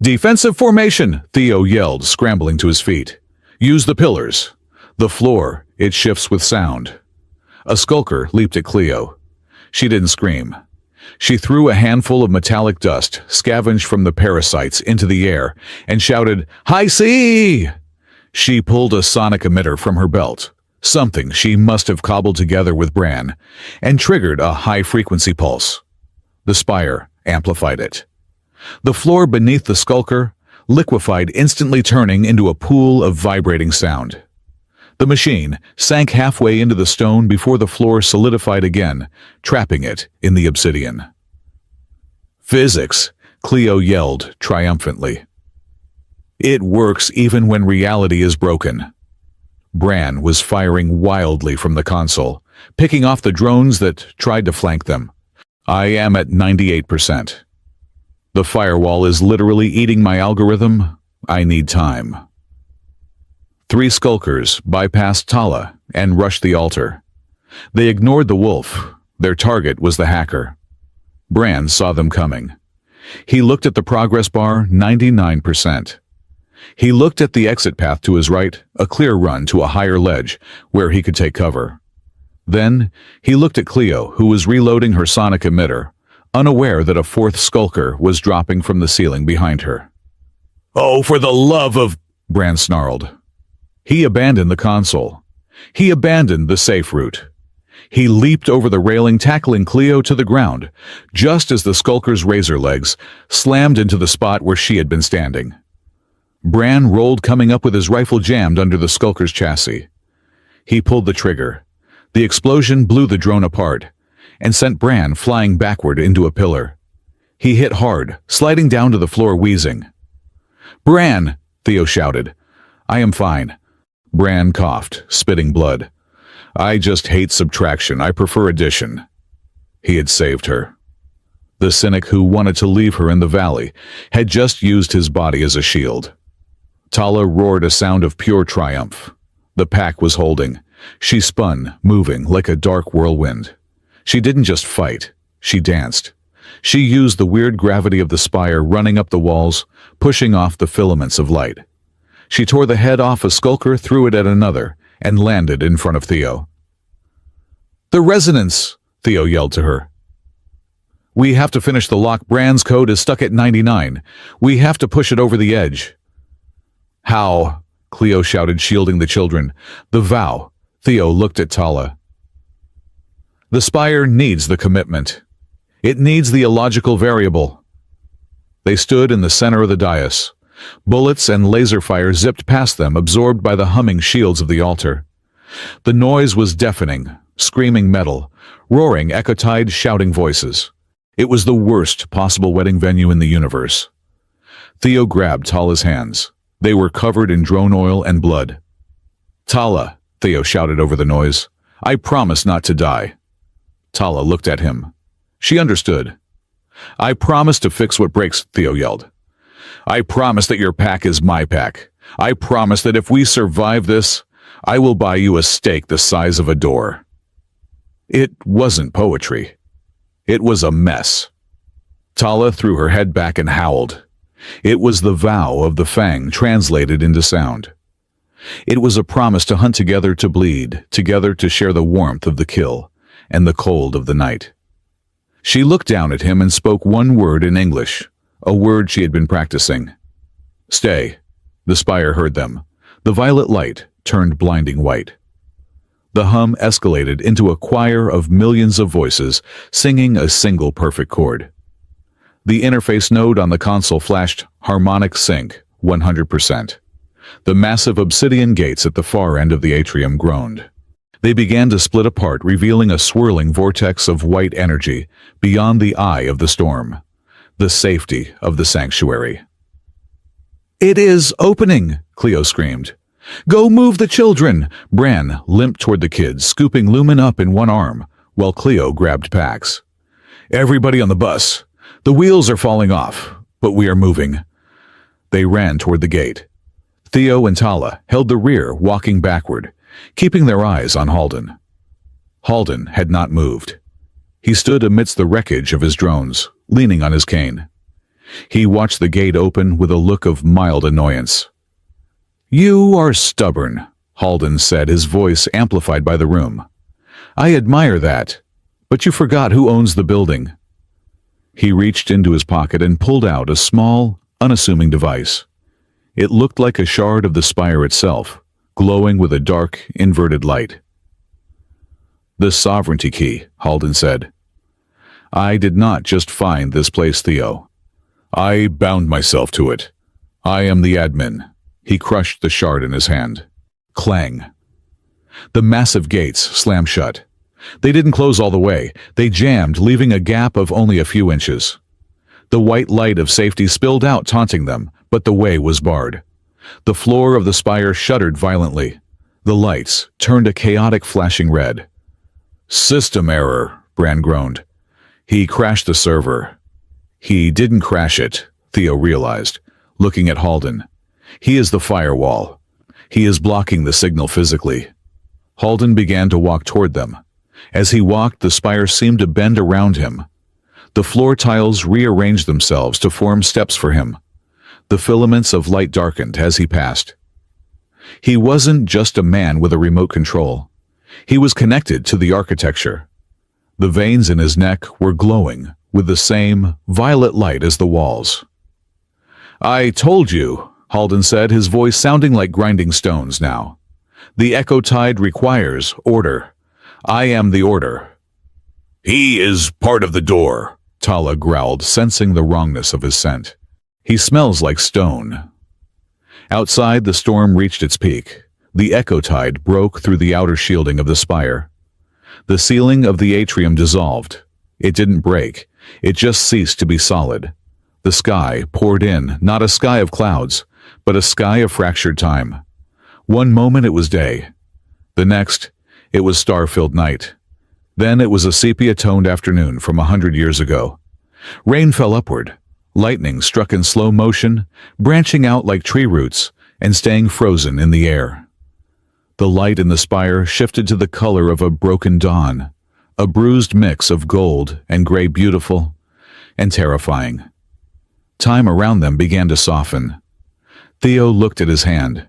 "Defensive formation!" Theo yelled, scrambling to his feet. "Use the pillars." The floor, it shifts with sound. A skulker leaped at Cleo. She didn't scream. She threw a handful of metallic dust, scavenged from the parasites, into the air, and shouted, "High C!" She pulled a sonic emitter from her belt, something she must have cobbled together with Bran, and triggered a high-frequency pulse. The spire amplified it. The floor beneath the skulker liquefied, instantly turning into a pool of vibrating sound. The machine sank halfway into the stone before the floor solidified again, trapping it in the obsidian. "Physics," Cleo yelled triumphantly. "It works even when reality is broken." Bran was firing wildly from the console, picking off the drones that tried to flank them. "I am at 98%. The firewall is literally eating my algorithm. I need time." 3 skulkers bypassed Tala and rushed the altar. They ignored the wolf. Their target was the hacker. Bran saw them coming. He looked at the progress bar, 99%. He looked at the exit path to his right, a clear run to a higher ledge where he could take cover. Then he looked at Cleo, who was reloading her sonic emitter, unaware that a 4th skulker was dropping from the ceiling behind her. "Oh, for the love of—" Bran snarled. He abandoned the console. He abandoned the safe route. He leaped over the railing, tackling Cleo to the ground, just as the skulker's razor legs slammed into the spot where she had been standing. Bran rolled, coming up with his rifle jammed under the skulker's chassis. He pulled the trigger. The explosion blew the drone apart and sent Bran flying backward into a pillar. He hit hard, sliding down to the floor, wheezing. "Bran!" Theo shouted. "I am fine." Bran coughed, spitting blood. "I just hate subtraction. I prefer addition." He had saved her. The cynic who wanted to leave her in the valley had just used his body as a shield. Tala roared a sound of pure triumph. The pack was holding. She spun, moving like a dark whirlwind. She didn't just fight. She danced. She used the weird gravity of the spire running up the walls, pushing off the filaments of light. She tore the head off a skulker, threw it at another, and landed in front of Theo. "The resonance!" Theo yelled to her. "We have to finish the lock. Bran's code is stuck at 99. We have to push it over the edge." "How?" Cleo shouted, shielding the children. "The vow." Theo looked at Tala. "The spire needs the commitment. It needs the illogical variable." They stood in the center of the dais. Bullets and laser fire zipped past them, absorbed by the humming shields of the altar. The noise was deafening, screaming metal, roaring echo-tide, shouting voices. It was the worst possible wedding venue in the universe. Theo grabbed Tala's hands. They were covered in drone oil and blood. "Tala," Theo shouted over the noise, "I promise not to die." Tala looked at him. She understood. "I promise to fix what breaks," Theo yelled. "I promise that your pack is my pack. I promise that if we survive this, I will buy you a steak the size of a door." It wasn't poetry. It was a mess. Tala threw her head back and howled. It was the vow of the Fang translated into sound. It was a promise to hunt together, to bleed, together to share the warmth of the kill and the cold of the night. She looked down at him and spoke one word in English, a word she had been practicing. "Stay." The spire heard them. The violet light turned blinding white. The hum escalated into a choir of millions of voices singing a single perfect chord. The interface node on the console flashed harmonic sync, 100%. The massive obsidian gates at the far end of the atrium groaned. They began to split apart, revealing a swirling vortex of white energy beyond the eye of the storm, the safety of the sanctuary. "It is opening!" Cleo screamed. "Go move the children!" Bran limped toward the kids, scooping Lumen up in one arm, while Cleo grabbed Pax. Everybody on the bus. The wheels are falling off, but we are moving." They ran toward the gate. Theo and Tala held the rear, walking backward, keeping their eyes on Halden. Halden had not moved. He stood amidst the wreckage of his drones, leaning on his cane. He watched the gate open with a look of mild annoyance. "You are stubborn," Halden said, his voice amplified by the room. "I admire that, but you forgot who owns the building." He reached into his pocket and pulled out a small, unassuming device. It looked like a shard of the spire itself, glowing with a dark, inverted light. "The sovereignty key," Halden said. "I did not just find this place, Theo. I bound myself to it. I am the admin." He crushed the shard in his hand. Clang. The massive gates slammed shut. They didn't close all the way. They jammed, leaving a gap of only a few inches. The white light of safety spilled out, taunting them, but the way was barred. The floor of the spire shuddered violently. The lights turned a chaotic flashing red. "System error," Bran groaned. "He crashed the server." "He didn't crash it," Theo realized, looking at Halden. "He is the firewall. He is blocking the signal physically." Halden began to walk toward them. As he walked, the spire seemed to bend around him. The floor tiles rearranged themselves to form steps for him. The filaments of light darkened as he passed. He wasn't just a man with a remote control. He was connected to the architecture. The veins in his neck were glowing with the same violet light as the walls. "I told you," Halden said, his voice sounding like grinding stones now. "The echo tide requires order. I am the order." "He is part of the door," Tala growled, sensing the wrongness of his scent. "He smells like stone." Outside, the storm reached its peak. The echo tide broke through the outer shielding of the spire. The ceiling of the atrium dissolved. It didn't break. It just ceased to be solid. The sky poured in, not a sky of clouds, but a sky of fractured time. One moment it was day. The next, it was star-filled night. Then it was a sepia-toned afternoon from 100 years ago. Rain fell upward. Lightning struck in slow motion, branching out like tree roots and staying frozen in the air. The light in the spire shifted to the color of a broken dawn, a bruised mix of gold and gray, beautiful and terrifying. Time around them began to soften. Theo looked at his hand.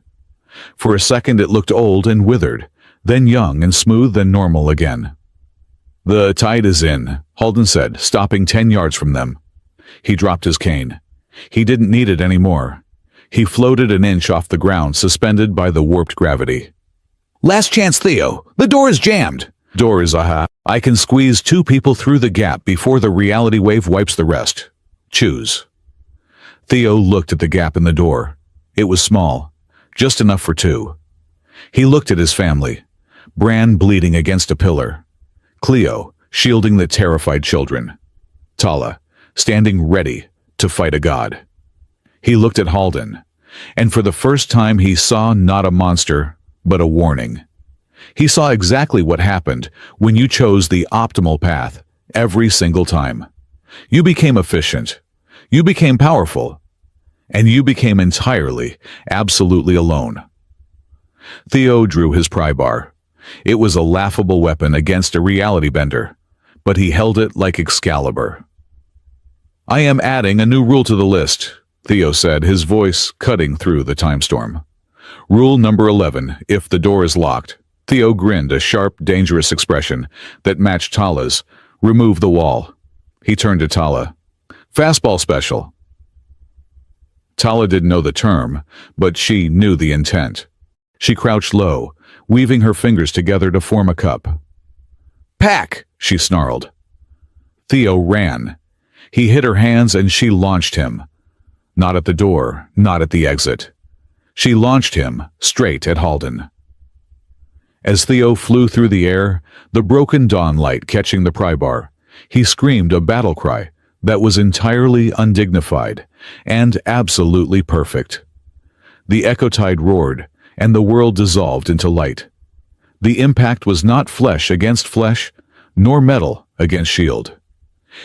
For a second it looked old and withered, then young and smooth and normal again. "The tide is in," Halden said, stopping 10 yards from them. He dropped his cane. He didn't need it anymore. He floated an inch off the ground, suspended by the warped gravity. "Last chance, Theo. The door is jammed." "Door is I can squeeze 2 people through the gap before the reality wave wipes the rest. Choose." Theo looked at the gap in the door. It was small, just enough for 2. He looked at his family. Bran bleeding against a pillar. Cleo shielding the terrified children. Tala standing ready to fight a god. He looked at Halden, and for the first time he saw not a monster, but a warning. He saw exactly what happened when you chose the optimal path every single time. You became efficient. You became powerful. And you became entirely, absolutely alone. Theo drew his pry bar. It was a laughable weapon against a reality bender, but he held it like Excalibur. "I am adding a new rule to the list," Theo said, his voice cutting through the time storm. "Rule number 11, if the door is locked." Theo grinned, a sharp, dangerous expression that matched Tala's. "Remove the wall." He turned to Tala. "Fastball special." Tala didn't know the term, but she knew the intent. She crouched low, weaving her fingers together to form a cup. "Pack!" she snarled. Theo ran. He hit her hands and she launched him. Not at the door, not at the exit. She launched him straight at Halden. As Theo flew through the air, the broken dawn light catching the pry bar, he screamed a battle cry that was entirely undignified and absolutely perfect. The echo tide roared, and the world dissolved into light. The impact was not flesh against flesh, nor metal against shield.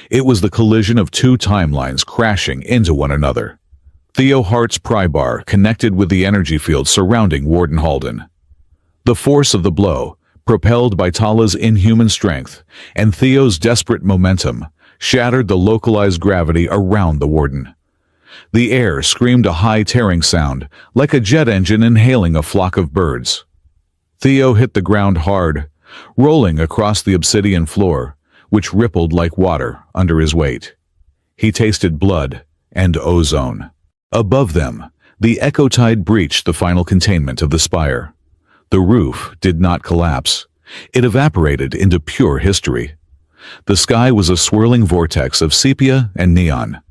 It was the collision of two timelines crashing into one another. Theo Hart's pry bar connected with the energy field surrounding Warden Halden. The force of the blow, propelled by Tala's inhuman strength and Theo's desperate momentum, shattered the localized gravity around the Warden. The air screamed a high tearing sound, like a jet engine inhaling a flock of birds. Theo hit the ground hard, rolling across the obsidian floor, which rippled like water under his weight. He tasted blood and ozone. Above them, the echo tide breached the final containment of the spire. The roof did not collapse. It evaporated into pure history. The sky was a swirling vortex of sepia and neon.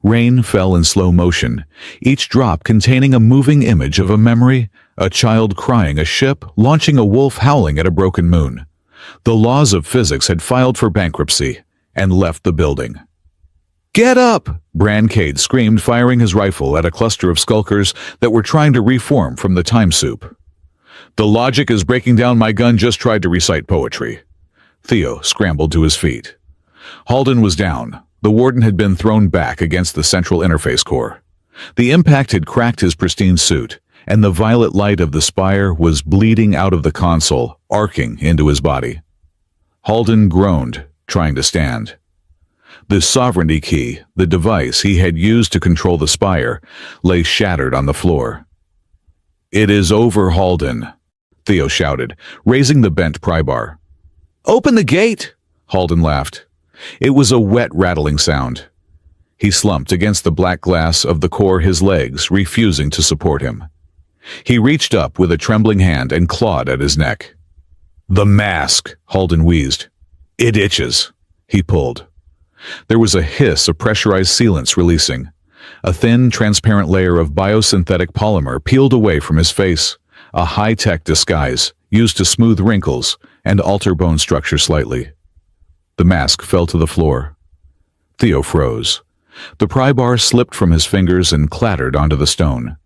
Rain fell in slow motion, each drop containing a moving image of a memory, a child crying, a ship launching, a wolf howling at a broken moon. The laws of physics had filed for bankruptcy and left the building. "Get up!" Brancade screamed, firing his rifle at a cluster of skulkers that were trying to reform from the time soup. "The logic is breaking down. My gun just tried to recite poetry." Theo scrambled to his feet. Halden was down. The Warden had been thrown back against the central interface core. The impact had cracked his pristine suit, and the violet light of the spire was bleeding out of the console, arcing into his body. Halden groaned, trying to stand. The sovereignty key, the device he had used to control the spire, lay shattered on the floor. "It is over, Halden," Theo shouted, raising the bent pry bar. "Open the gate!" Halden laughed. It was a wet, rattling sound. He slumped against the black glass of the core, his legs refusing to support him. He reached up with a trembling hand and clawed at his neck. "The mask," Halden wheezed. "It itches." He pulled. There was a hiss of pressurized sealants releasing. A thin, transparent layer of biosynthetic polymer peeled away from his face, a high-tech disguise used to smooth wrinkles and alter bone structure slightly. The mask fell to the floor. Theo froze. The pry bar slipped from his fingers and clattered onto the stone.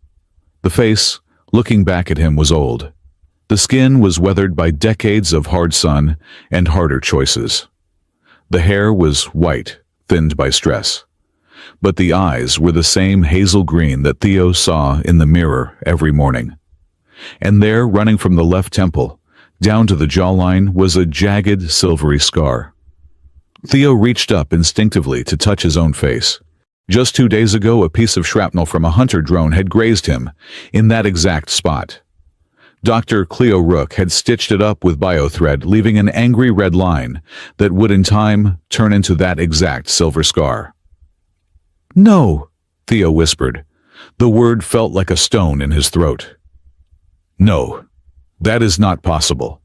The face, looking back at him, was old. The skin was weathered by decades of hard sun and harder choices. The hair was white, thinned by stress. But the eyes were the same hazel green that Theo saw in the mirror every morning. And there, running from the left temple, down to the jawline, was a jagged, silvery scar. Theo reached up instinctively to touch his own face. Just 2 days ago, a piece of shrapnel from a hunter drone had grazed him, in that exact spot. Dr. Cleo Rook had stitched it up with biothread, leaving an angry red line that would in time turn into that exact silver scar. "No," Theo whispered. The word felt like a stone in his throat. "No, that is not possible."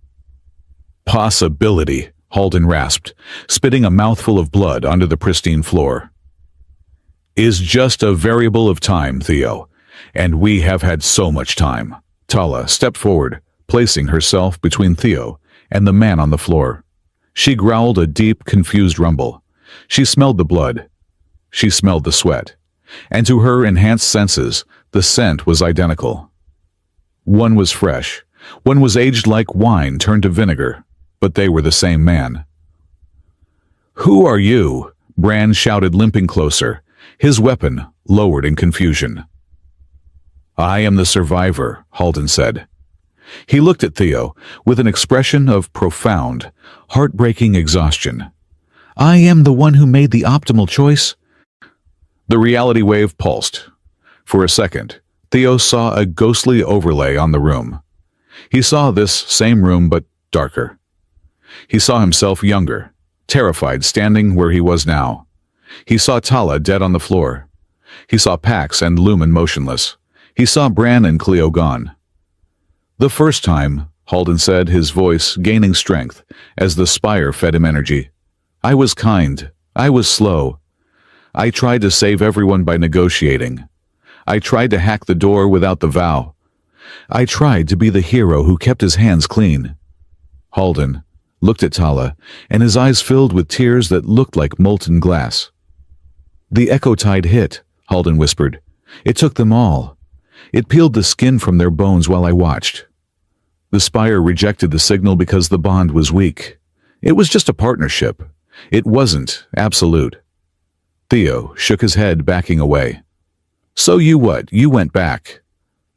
"Possibility," Halden rasped, spitting a mouthful of blood onto the pristine floor. "Is just a variable of time, Theo, and we have had so much time." Tala stepped forward, placing herself between Theo and the man on the floor. She growled a deep, confused rumble. She smelled the blood. She smelled the sweat. And to her enhanced senses, the scent was identical. One was fresh. One was aged like wine turned to vinegar. But they were the same man. "Who are you?" Bran shouted, limping closer, his weapon lowered in confusion. "I am the survivor," Halden said. He looked at Theo with an expression of profound, heartbreaking exhaustion. "I am the one who made the optimal choice." The reality wave pulsed. For a second, Theo saw a ghostly overlay on the room. He saw this same room, but darker. He saw himself younger, terrified, standing where he was now. He saw Tala dead on the floor. He saw Pax and Lumen motionless. He saw Bran and Cleo gone. "The first time," Halden said, his voice gaining strength as the spire fed him energy, "I was kind. I was slow. I tried to save everyone by negotiating. I tried to hack the door without the vow. I tried to be the hero who kept his hands clean." Halden looked at Tala, and his eyes filled with tears that looked like molten glass. "The echo tide hit," Halden whispered. "It took them all. It peeled the skin from their bones while I watched. The spire rejected the signal because the bond was weak. It was just a partnership. It wasn't absolute. Theo shook his head, backing away. So you what? You went back.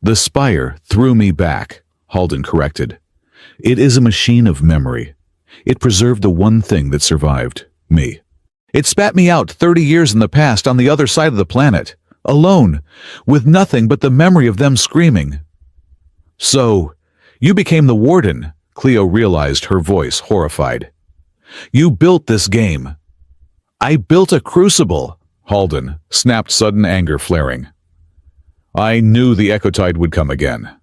The spire threw me back, Halden corrected. It is a machine of memory. It preserved the one thing that survived, me. It spat me out 30 years in the past on the other side of the planet, alone, with nothing but the memory of them screaming. So, you became the warden, Cleo realized, her voice horrified. You built this game. I built a crucible, Halden snapped, sudden anger flaring. I knew the Ecotide would come again.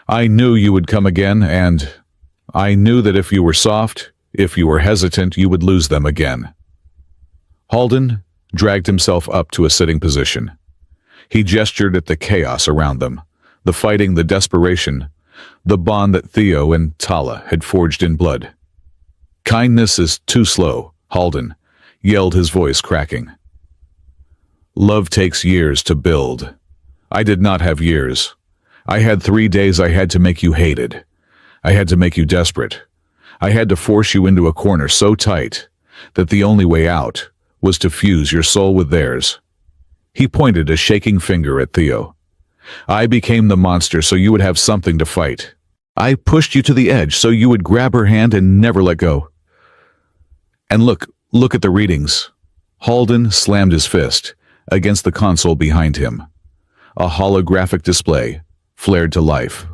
I knew you would come again, and I knew that if you were soft, if you were hesitant, you would lose them again. Halden dragged himself up to a sitting position. He gestured at the chaos around them, the fighting, the desperation, the bond that Theo and Tala had forged in blood. Kindness is too slow, Halden yelled, his voice cracking. Love takes years to build. I did not have years. I had 3 days. I had to make you hated. I had to make you desperate. I had to force you into a corner so tight that the only way out was to fuse your soul with theirs. He pointed a shaking finger at Theo. I became the monster so you would have something to fight. I pushed you to the edge so you would grab her hand and never let go. And look at the readings. Halden slammed his fist against the console behind him. A holographic display flared to life.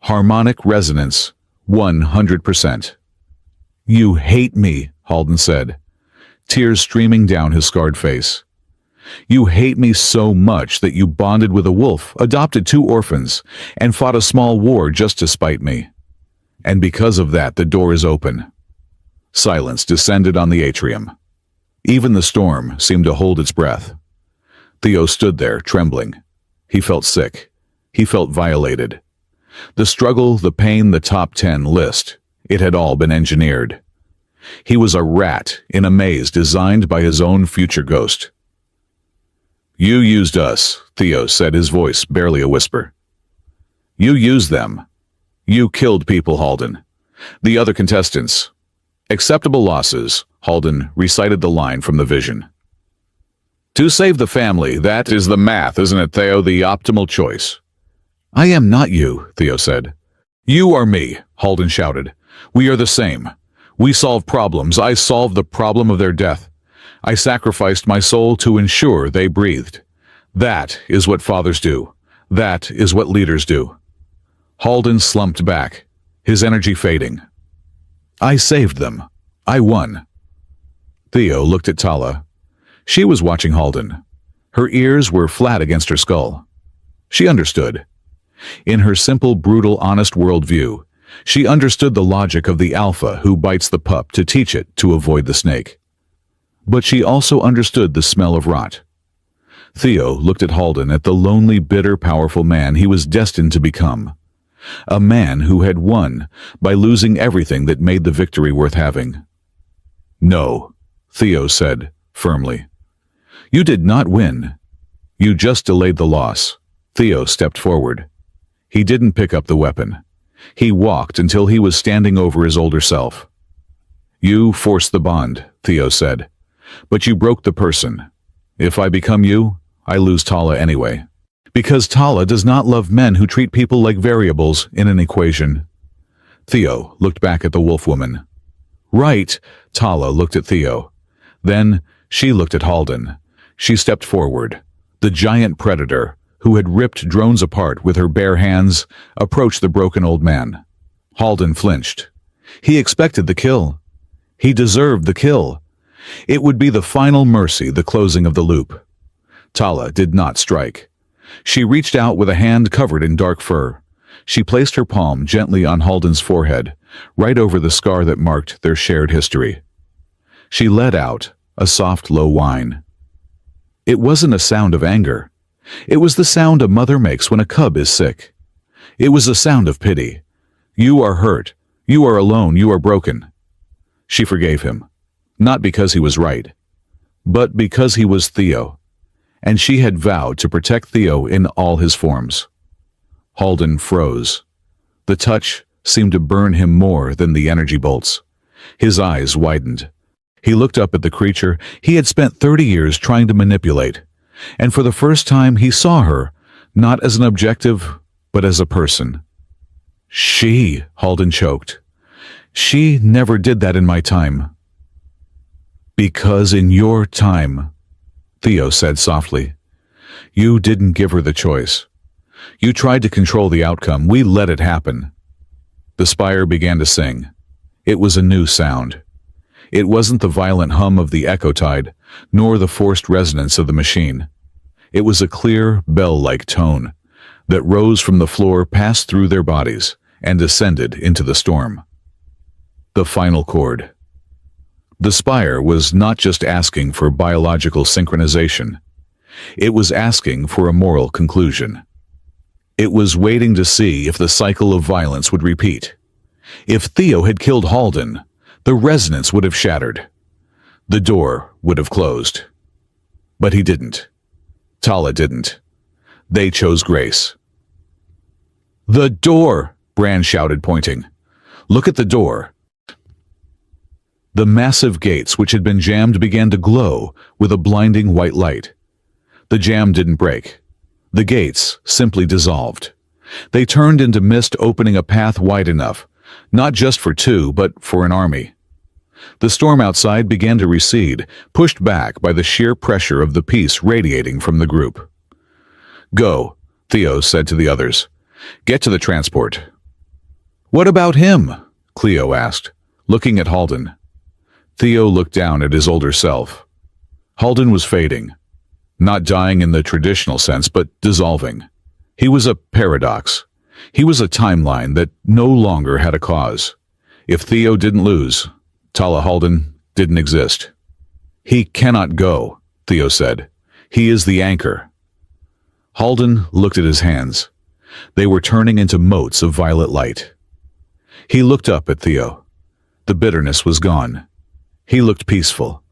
Harmonic resonance, 100%. You hate me, Halden said, tears streaming down his scarred face. You hate me so much that you bonded with a wolf, adopted 2 orphans, and fought a small war just to spite me. And because of that, the door is open. Silence descended on the atrium. Even the storm seemed to hold its breath. Theo stood there, trembling. He felt sick. He felt violated. The struggle, the pain, the top 10 list, it had all been engineered. He was a rat in a maze designed by his own future ghost. You used us, Theo said, his voice barely a whisper. You used them. You killed people, Halden. The other contestants. Acceptable losses, Halden recited the line from the vision. To save the family, that is the math, isn't it, Theo? The optimal choice. I am not you, Theo said. You are me, Halden shouted. We are the same. We solve problems. I solved the problem of their death. I sacrificed my soul to ensure they breathed. That is what fathers do. That is what leaders do. Halden slumped back, his energy fading. I saved them. I won. Theo looked at Tala. She was watching Halden. Her ears were flat against her skull. She understood. In her simple, brutal, honest worldview, she understood the logic of the alpha who bites the pup to teach it to avoid the snake. But she also understood the smell of rot. Theo looked at Halden, at the lonely, bitter, powerful man he was destined to become. A man who had won by losing everything that made the victory worth having. No, Theo said firmly. You did not win. You just delayed the loss. Theo stepped forward. He didn't pick up the weapon. He walked until he was standing over his older self. You forced the bond, Theo said, but you broke the person. If I become you, I lose Tala anyway. Because Tala does not love men who treat people like variables in an equation. Theo looked back at the wolf woman. Right, Tala looked at Theo. Then she looked at Halden. She stepped forward. The giant predator, who had ripped drones apart with her bare hands, approached the broken old man. Halden flinched. He expected the kill. He deserved the kill. It would be the final mercy, the closing of the loop. Tala did not strike. She reached out with a hand covered in dark fur. She placed her palm gently on Halden's forehead, right over the scar that marked their shared history. She let out a soft, low whine. It wasn't a sound of anger. It was the sound a mother makes when a cub is sick. It was a sound of pity. You are hurt. You are alone. You are broken. She forgave him, not because he was right, but because he was Theo, and she had vowed to protect Theo in all his forms. Halden froze. The touch seemed to burn him more than the energy bolts. His eyes widened. He looked up at the creature he had spent 30 years trying to manipulate, and for the first time he saw her, not as an objective, but as a person. She, Halden choked. She never did that in my time. Because in your time, Theo said softly, you didn't give her the choice. You tried to control the outcome. We let it happen. The spire began to sing. It was a new sound. It wasn't the violent hum of the echo tide, nor the forced resonance of the machine. It was a clear, bell-like tone that rose from the floor, passed through their bodies, and descended into the storm. The final chord. The spire was not just asking for biological synchronization. It was asking for a moral conclusion. It was waiting to see if the cycle of violence would repeat. If Theo had killed Halden, the resonance would have shattered. The door would have closed. But he didn't. Tala didn't. They chose grace. The door, Bran shouted, pointing. Look at the door. The massive gates which had been jammed began to glow with a blinding white light. The jam didn't break. The gates simply dissolved. They turned into mist, opening a path wide enough, not just for two, but for an army. The storm outside began to recede, pushed back by the sheer pressure of the peace radiating from the group. Go, Theo said to the others. Get to the transport. What about him? Cleo asked, looking at Halden. Theo looked down at his older self. Halden was fading. Not dying in the traditional sense, but dissolving. He was a paradox. He was a timeline that no longer had a cause. If Theo didn't lose, Tala Halden didn't exist. He cannot go, Theo said. He is the anchor. Halden looked at his hands. They were turning into motes of violet light. He looked up at Theo. The bitterness was gone. He looked peaceful.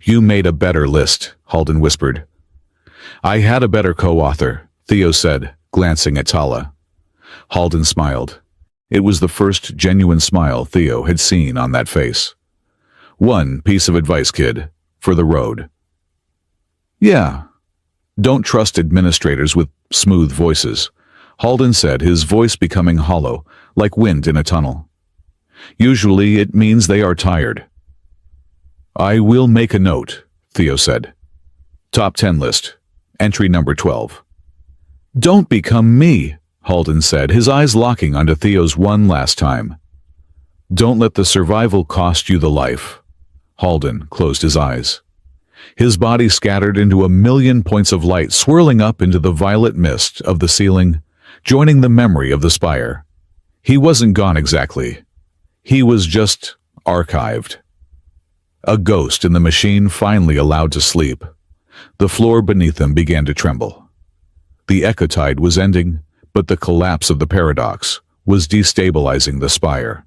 You made a better list, Halden whispered. I had a better co-author, Theo said, glancing at Tala. Halden smiled. It was the first genuine smile Theo had seen on that face. One piece of advice, kid, for the road. Yeah. Don't trust administrators with smooth voices, Halden said, his voice becoming hollow, like wind in a tunnel. Usually it means they are tired. I will make a note, Theo said. Top 10 list. Entry number 12. Don't become me, Halden said, his eyes locking onto Theo's one last time. Don't let the survival cost you the life. Halden closed his eyes. His body scattered into a million points of light, swirling up into the violet mist of the ceiling, joining the memory of the spire. He wasn't gone exactly. He was just archived. A ghost in the machine finally allowed to sleep. The floor beneath them began to tremble. The ecotide was ending, but the collapse of the paradox was destabilizing the spire.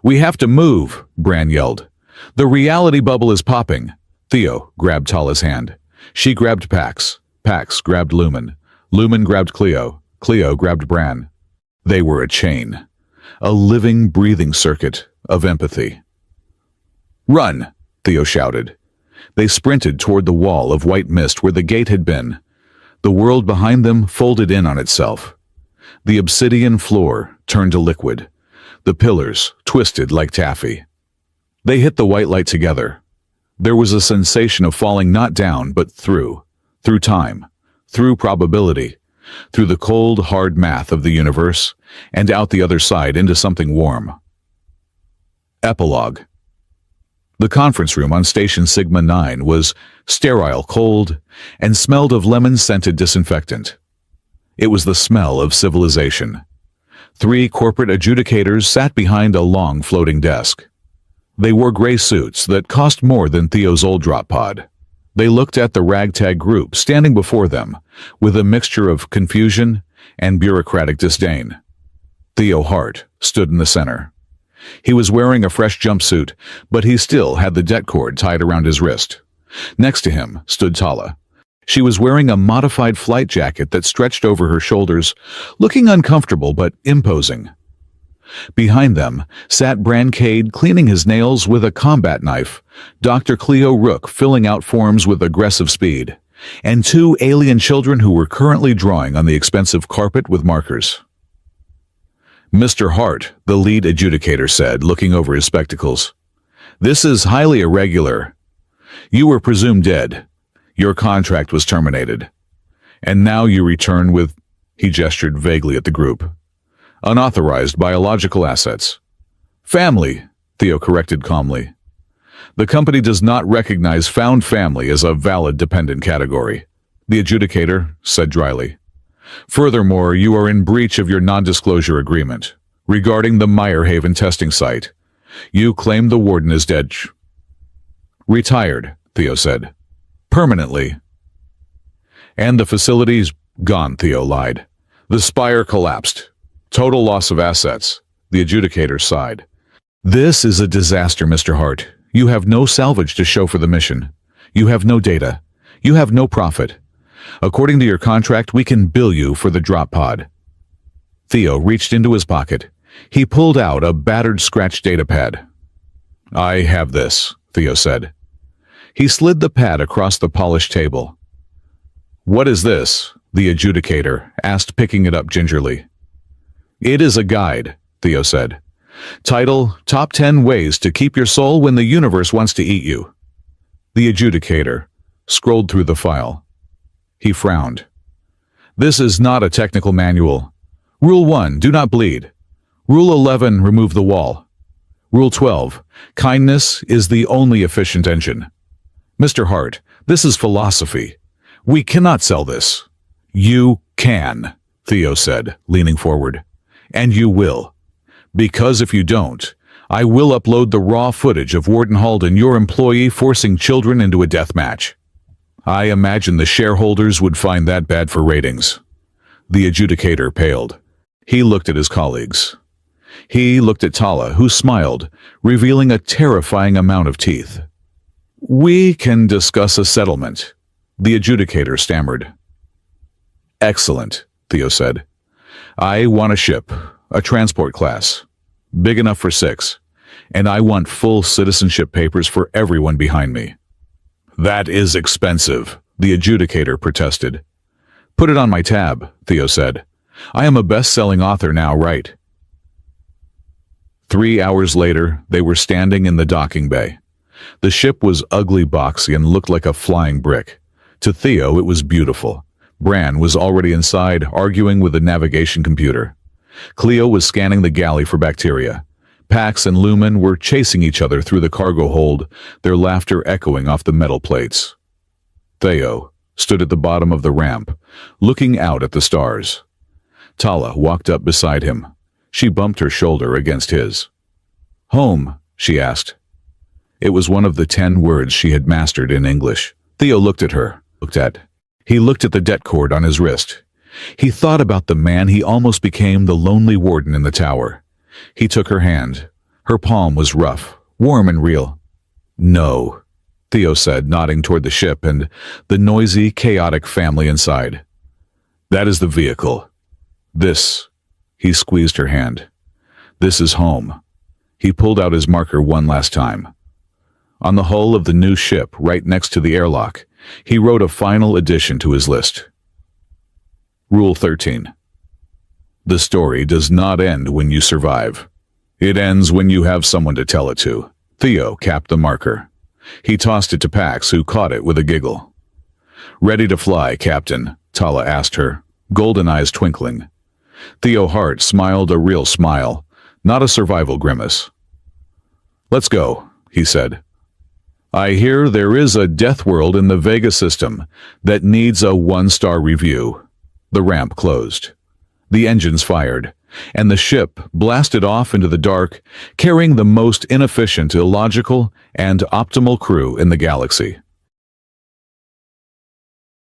We have to move, Bran yelled. The reality bubble is popping. Theo grabbed Tala's hand. She grabbed Pax. Pax grabbed Lumen. Lumen grabbed Cleo. Cleo grabbed Bran. They were a chain. A living, breathing circuit of empathy. Run, Theo shouted. They sprinted toward the wall of white mist where the gate had been. The world behind them folded in on itself. The obsidian floor turned to liquid. The pillars twisted like taffy. They hit the white light together. There was a sensation of falling not down, but through time, through probability, through the cold, hard math of the universe, and out the other side into something warm. Epilogue. The conference room on Station Sigma 9 was sterile, cold, and smelled of lemon-scented disinfectant. It was the smell of civilization. 3 corporate adjudicators sat behind a long floating desk. They wore gray suits that cost more than Theo's old drop pod. They looked at the ragtag group standing before them with a mixture of confusion and bureaucratic disdain. Theo Hart stood in the center. He was wearing a fresh jumpsuit, but he still had the det cord tied around his wrist. Next to him stood Tala. She was wearing a modified flight jacket that stretched over her shoulders, looking uncomfortable but imposing. Behind them sat Brancade cleaning his nails with a combat knife, Dr. Cleo Rook filling out forms with aggressive speed, and two alien children who were currently drawing on the expensive carpet with markers. "Mr. Hart," the lead adjudicator said, looking over his spectacles. "This is highly irregular. You were presumed dead. Your contract was terminated. And now you return with," he gestured vaguely at the group, "unauthorized biological assets." "Family," Theo corrected calmly. "The company does not recognize found family as a valid dependent category," the adjudicator said dryly. "Furthermore, you are in breach of your non-disclosure agreement regarding the Meyerhaven testing site. You claim the warden is dead." "Retired," Theo said. "Permanently." "And the facility's gone," Theo lied. "The spire collapsed. Total loss of assets," the adjudicator sighed. "This is a disaster, Mr. Hart. You have no salvage to show for the mission. You have no data. You have no profit. According to your contract, we can bill you for the drop pod." Theo reached into his pocket. He pulled out a battered scratch data pad. "I have this," Theo said. He slid the pad across the polished table. "What is this?" the adjudicator asked, picking it up gingerly. "It is a guide," Theo said. "Title, Top 10 Ways to Keep Your Soul When the Universe Wants to Eat You." The adjudicator scrolled through the file. He frowned. "This is not a technical manual. Rule 1, do not bleed. Rule 11, remove the wall. Rule 12, kindness is the only efficient engine. Mr. Hart, this is philosophy. We cannot sell this." "You can," Theo said, leaning forward. "And you will. Because if you don't, I will upload the raw footage of Warden Halden, your employee, forcing children into a death match. I imagine the shareholders would find that bad for ratings." The adjudicator paled. He looked at his colleagues. He looked at Tala, who smiled, revealing a terrifying amount of teeth. "We can discuss a settlement," the adjudicator stammered. "Excellent," Theo said. "I want a ship, a transport class, big enough for 6, and I want full citizenship papers for everyone behind me." "That is expensive," the adjudicator protested. "Put it on my tab," Theo said. "I am a best-selling author now, right?" 3 hours later, they were standing in the docking bay. The ship was ugly, boxy, and looked like a flying brick. To Theo, it was beautiful. Bran was already inside, arguing with the navigation computer. Cleo was scanning the galley for bacteria. Pax and Lumen were chasing each other through the cargo hold, their laughter echoing off the metal plates. Theo stood at the bottom of the ramp, looking out at the stars. Tala walked up beside him. She bumped her shoulder against his. "Home?" she asked. It was one of the 10 words she had mastered in English. Theo looked at her. He looked at the det cord on his wrist. He thought about the man he almost became, the lonely warden in the tower. He took her hand. Her palm was rough, warm and real. "No," Theo said, nodding toward the ship and the noisy, chaotic family inside. "That is the vehicle. This," he squeezed her hand. "This is home." He pulled out his marker one last time. On the hull of the new ship, right next to the airlock, he wrote a final addition to his list. Rule 13. The story does not end when you survive. It ends when you have someone to tell it to. Theo capped the marker. He tossed it to Pax, who caught it with a giggle. "Ready to fly, Captain?" Tala asked her, golden eyes twinkling. Theo Hart smiled a real smile, not a survival grimace. "Let's go," he said. "I hear there is a death world in the Vega system that needs a 1-star review." The ramp closed. The engines fired, and the ship blasted off into the dark, carrying the most inefficient, illogical, and optimal crew in the galaxy.